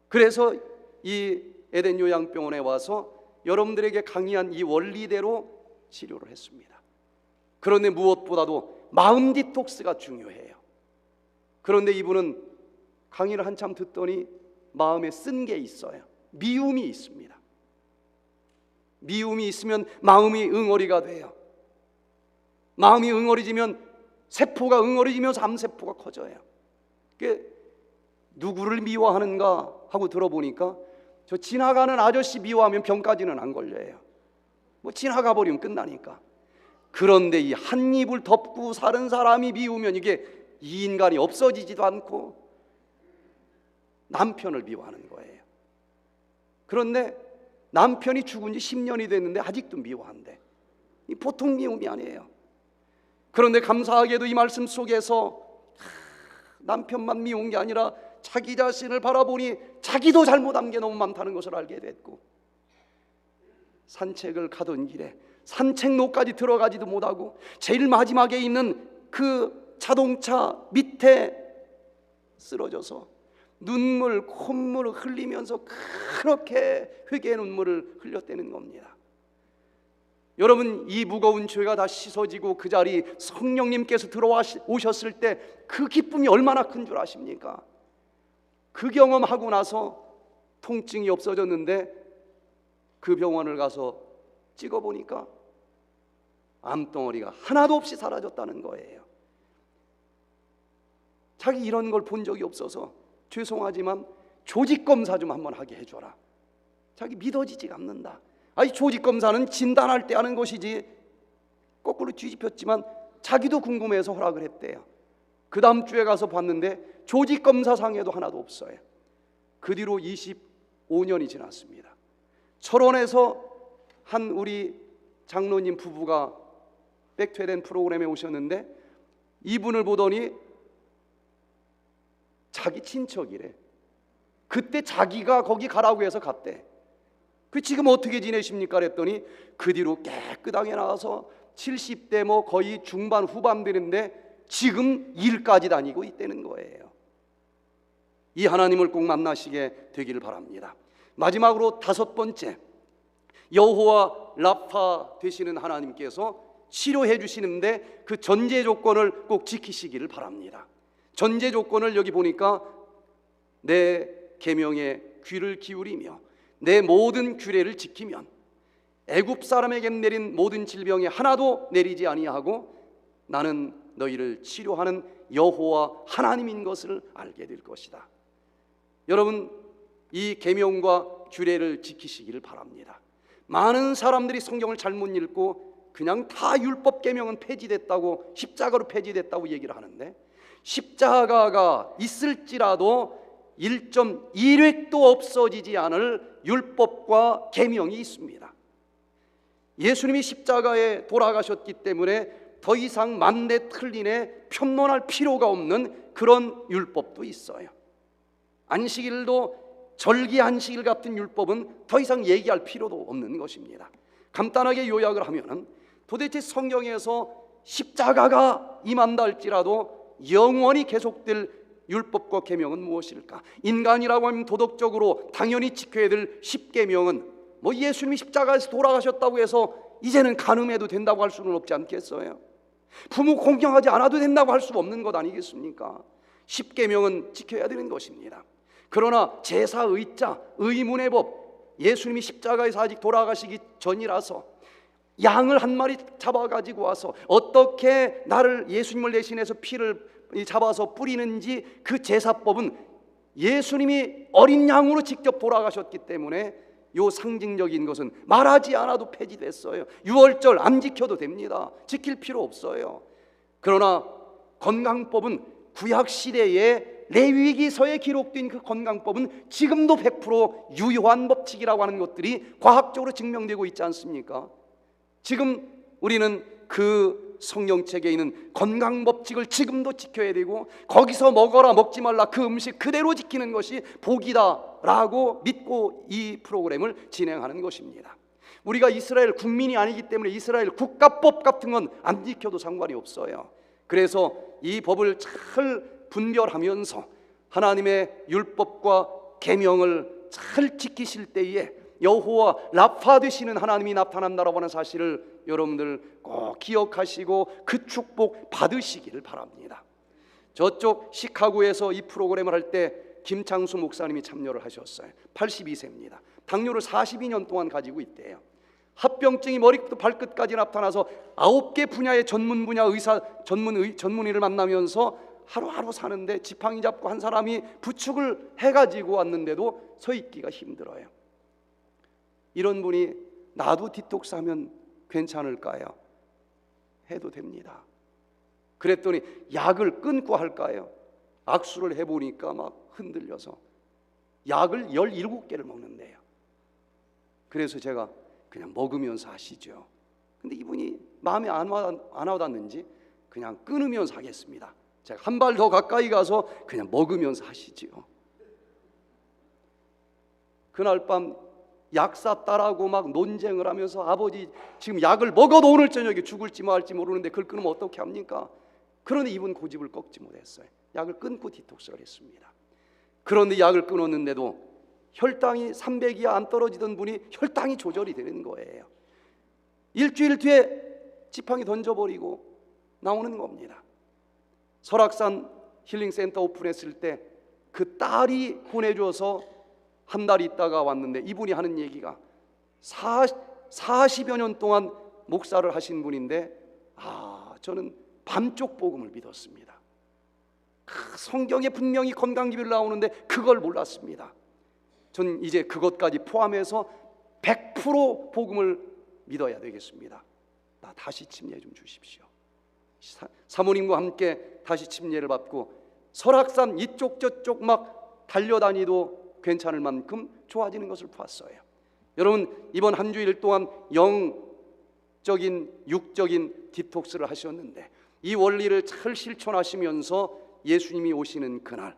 그래서 이 에덴 요양병원에 와서 여러분들에게 강의한 이 원리대로 치료를 했습니다. 그런데 무엇보다도 마음 디톡스가 중요해요. 그런데 이분은 강의를 한참 듣더니 마음에 쓴 게 있어요. 미움이 있습니다. 미움이 있으면 마음이 응어리가 돼요. 마음이 응어리지면 세포가 응어리지면서 암세포가 커져요. 누구를 미워하는가 하고 들어보니까 저 지나가는 아저씨 미워하면 병까지는 안 걸려요. 뭐 지나가 버리면 끝나니까. 그런데 이 한 입을 덮고 사는 사람이 미우면 이게 이 인간이 없어지지도 않고 남편을 미워하는 거예요. 그런데 남편이 죽은 지 10년이 됐는데 아직도 미워한대. 이 보통 미움이 아니에요. 그런데 감사하게도 이 말씀 속에서 남편만 미운 게 아니라 자기 자신을 바라보니 자기도 잘못한 게 너무 많다는 것을 알게 됐고, 산책을 가던 길에 산책로까지 들어가지도 못하고 제일 마지막에 있는 그 자동차 밑에 쓰러져서 눈물, 콧물을 흘리면서 그렇게 회개의 눈물을 흘렸다는 겁니다. 여러분, 이 무거운 죄가 다 씻어지고 그 자리 성령님께서 들어오셨을 때 그 기쁨이 얼마나 큰 줄 아십니까? 그 경험하고 나서 통증이 없어졌는데 그 병원을 가서 찍어보니까 암덩어리가 하나도 없이 사라졌다는 거예요. 자기 이런 걸 본 적이 없어서 죄송하지만 조직검사 좀 한번 하게 해줘라. 자기 믿어지지가 않는다. 아니, 조직검사는 진단할 때 하는 것이지. 거꾸로 뒤집혔지만 자기도 궁금해서 허락을 했대요. 그 다음 주에 가서 봤는데 조직검사상에도 하나도 없어요. 그 뒤로 25년이 지났습니다. 철원에서 한 우리 장로님 부부가 백투에덴 프로그램에 오셨는데 이분을 보더니 자기 친척이래. 그때 자기가 거기 가라고 해서 갔대. 그 지금 어떻게 지내십니까? 그랬더니 그 뒤로 깨끗하게 나와서 70대 뭐 거의 중반 후반들인데 지금 일까지 다니고 있다는 거예요. 이 하나님을 꼭 만나시게 되기를 바랍니다. 마지막으로 5번째, 여호와 라파 되시는 하나님께서 치료해 주시는데 그 전제 조건을 꼭 지키시기를 바랍니다. 전제 조건을 여기 보니까 내 계명에 귀를 기울이며 내 모든 규례를 지키면 애굽 사람에게 내린 모든 질병이 하나도 내리지 아니하고 나는 너희를 치료하는 여호와 하나님인 것을 알게 될 것이다. 여러분, 이 계명과 규례를 지키시기를 바랍니다. 많은 사람들이 성경을 잘못 읽고 그냥 다 율법 계명은 폐지됐다고, 십자가로 폐지됐다고 얘기를 하는데 십자가가 있을지라도 1.1획도 없어지지 않을 율법과 계명이 있습니다. 예수님이 십자가에 돌아가셨기 때문에 더 이상 만대 틀린에 편론할 필요가 없는 그런 율법도 있어요. 안식일도 절기 안식일 같은 율법은 더 이상 얘기할 필요도 없는 것입니다. 간단하게 요약을 하면은 도대체 성경에서 십자가가 임한다 할지라도 영원히 계속될 율법과 계명은 무엇일까? 인간이라고 하면 도덕적으로 당연히 지켜야 될 10계명은 뭐 예수님이 십자가에서 돌아가셨다고 해서 이제는 간음해도 된다고 할 수는 없지 않겠어요? 부모 공경하지 않아도 된다고 할 수 없는 것 아니겠습니까? 10계명은 지켜야 되는 것입니다. 그러나 제사, 의자, 의문의 법, 예수님이 십자가에서 아직 돌아가시기 전이라서 양을 한 마리 잡아가지고 와서 어떻게 나를 예수님을 대신해서 피를 잡아서 뿌리는지 그 제사법은 예수님이 어린 양으로 직접 돌아가셨기 때문에 요 상징적인 것은 말하지 않아도 폐지됐어요. 유월절 안 지켜도 됩니다. 지킬 필요 없어요. 그러나 건강법은 구약시대에 레위기서에 기록된 그 건강법은 지금도 100% 유효한 법칙이라고 하는 것들이 과학적으로 증명되고 있지 않습니까? 지금 우리는 그 성경책에 있는 건강법칙을 지금도 지켜야 되고 거기서 먹어라 먹지 말라 그 음식 그대로 지키는 것이 복이다라고 믿고 이 프로그램을 진행하는 것입니다. 우리가 이스라엘 국민이 아니기 때문에 이스라엘 국가법 같은 건 안 지켜도 상관이 없어요. 그래서 이 법을 잘 분별하면서 하나님의 율법과 계명을 잘 지키실 때에 여호와 라파 되시는 하나님이 나타난다라고 하는 사실을 여러분들 꼭 기억하시고 그 축복 받으시기를 바랍니다. 저쪽 시카고에서 이 프로그램을 할 때 김창수 목사님이 참여를 하셨어요. 82세입니다. 당뇨를 42년 동안 가지고 있대요. 합병증이 머리부터 발끝까지 나타나서 9개 분야의 전문 분야 의사 전문의를 만나면서 하루하루 사는데 지팡이 잡고 한 사람이 부축을 해가지고 왔는데도 서 있기가 힘들어요. 이런 분이 나도 디톡스 하면 괜찮을까요? 해도 됩니다. 그랬더니 약을 끊고 할까요? 악수를 해보니까 막 흔들려서 약을 17개를 먹는데요. 그래서 제가 그냥 먹으면서 하시죠. 근데 이분이 마음에 안 와닿는지 그냥 끊으면서 하겠습니다. 제가 한 발 더 가까이 가서 그냥 먹으면서 하시지요. 그날 밤 약사 딸하고 막 논쟁을 하면서 아버지 지금 약을 먹어도 오늘 저녁에 죽을지 말지 모르는데 그걸 끊으면 어떻게 합니까? 그런데 이분 고집을 꺾지 못했어요. 약을 끊고 디톡스를 했습니다. 그런데 약을 끊었는데도 혈당이 300이 안 떨어지던 분이 혈당이 조절이 되는 거예요. 일주일 뒤에 지팡이 던져버리고 나오는 겁니다. 설악산 힐링센터 오픈했을 때 그 딸이 보내줘서 한 달 있다가 왔는데 이분이 하는 얘기가 40여 년 동안 목사를 하신 분인데 저는 반쪽 복음을 믿었습니다. 성경에 분명히 건강기별 나오는데 그걸 몰랐습니다. 전 이제 그것까지 포함해서 100% 복음을 믿어야 되겠습니다. 나 다시 침례 좀 주십시오. 사모님과 함께 다시 침례를 받고 설악산 이쪽 저쪽 막 달려다니도 괜찮을 만큼 좋아지는 것을 봤어요. 여러분 이번 한 주일 동안 영적인 육적인 디톡스를 하셨는데 이 원리를 잘 실천하시면서 예수님이 오시는 그날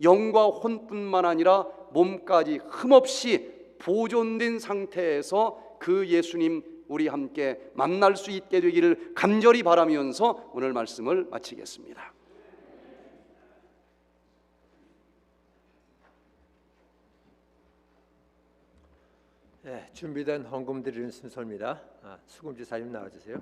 영과 혼뿐만 아니라 몸까지 흠없이 보존된 상태에서 그 예수님 우리 함께 만날 수 있게 되기를 간절히 바라면서 오늘 말씀을 마치겠습니다. 네, 준비된 헌금 드리는 순서입니다. 수금지사님 나와주세요.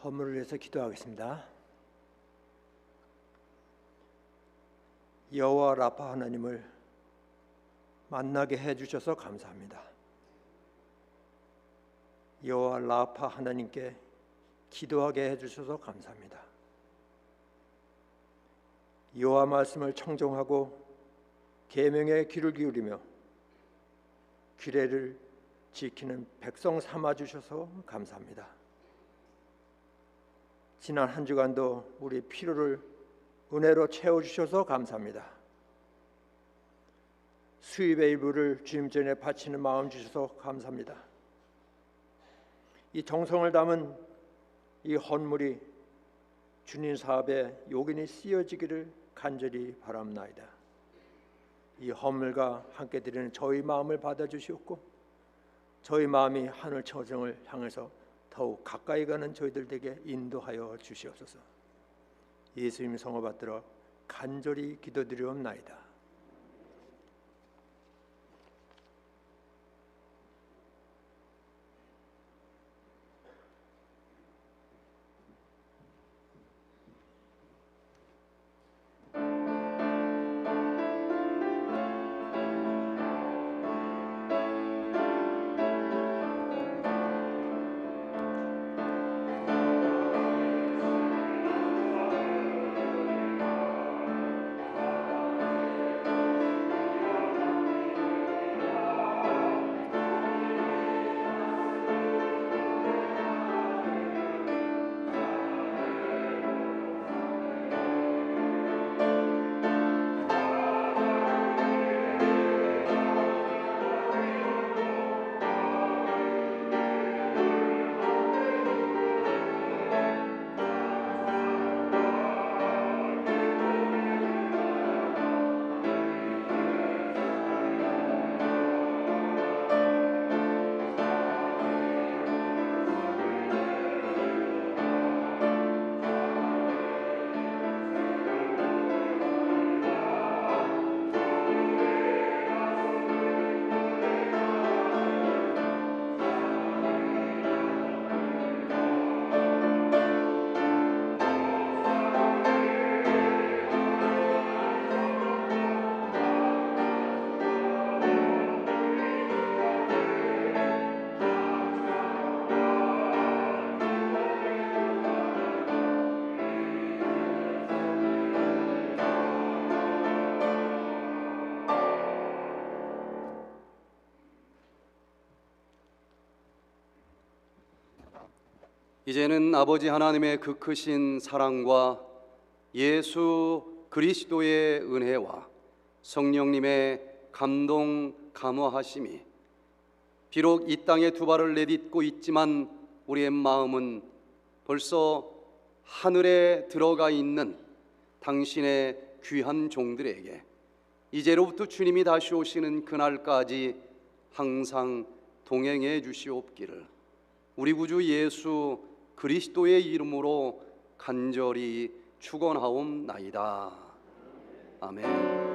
허물을 위해서 기도하겠습니다. 여호와 라파 하나님을 만나게 해주셔서 감사합니다. 여호와 라파 하나님께 기도하게 해주셔서 감사합니다. 여호와 말씀을 청종하고 계명에 귀를 기울이며 규례를 지키는 백성 삼아 주셔서 감사합니다. 지난 한 주간도 우리 필요를 은혜로 채워주셔서 감사합니다. 수입의 일부를 주님 전에 바치는 마음 주셔서 감사합니다. 이 정성을 담은 이 헌물이 주님 사업에 요긴히 쓰여지기를 간절히 바랍나이다. 이 헌물과 함께 드리는 저희 마음을 받아주시옵고 저희 마음이 하늘 처정을 향해서 더욱 가까이 가는 저희들에게 인도하여 주시옵소서. 예수님 성호 받들어 간절히 기도드리옵나이다. 이제는 아버지 하나님의 그 크신 사랑과 예수 그리스도의 은혜와 성령님의 감동 감화하심이 비록 이 땅에 두 발을 내딛고 있지만 우리의 마음은 벌써 하늘에 들어가 있는 당신의 귀한 종들에게 이제로부터 주님이 다시 오시는 그날까지 항상 동행해 주시옵기를 우리 구주 예수 그리스도의 이름으로 간절히 축원하옵나이다. 아멘.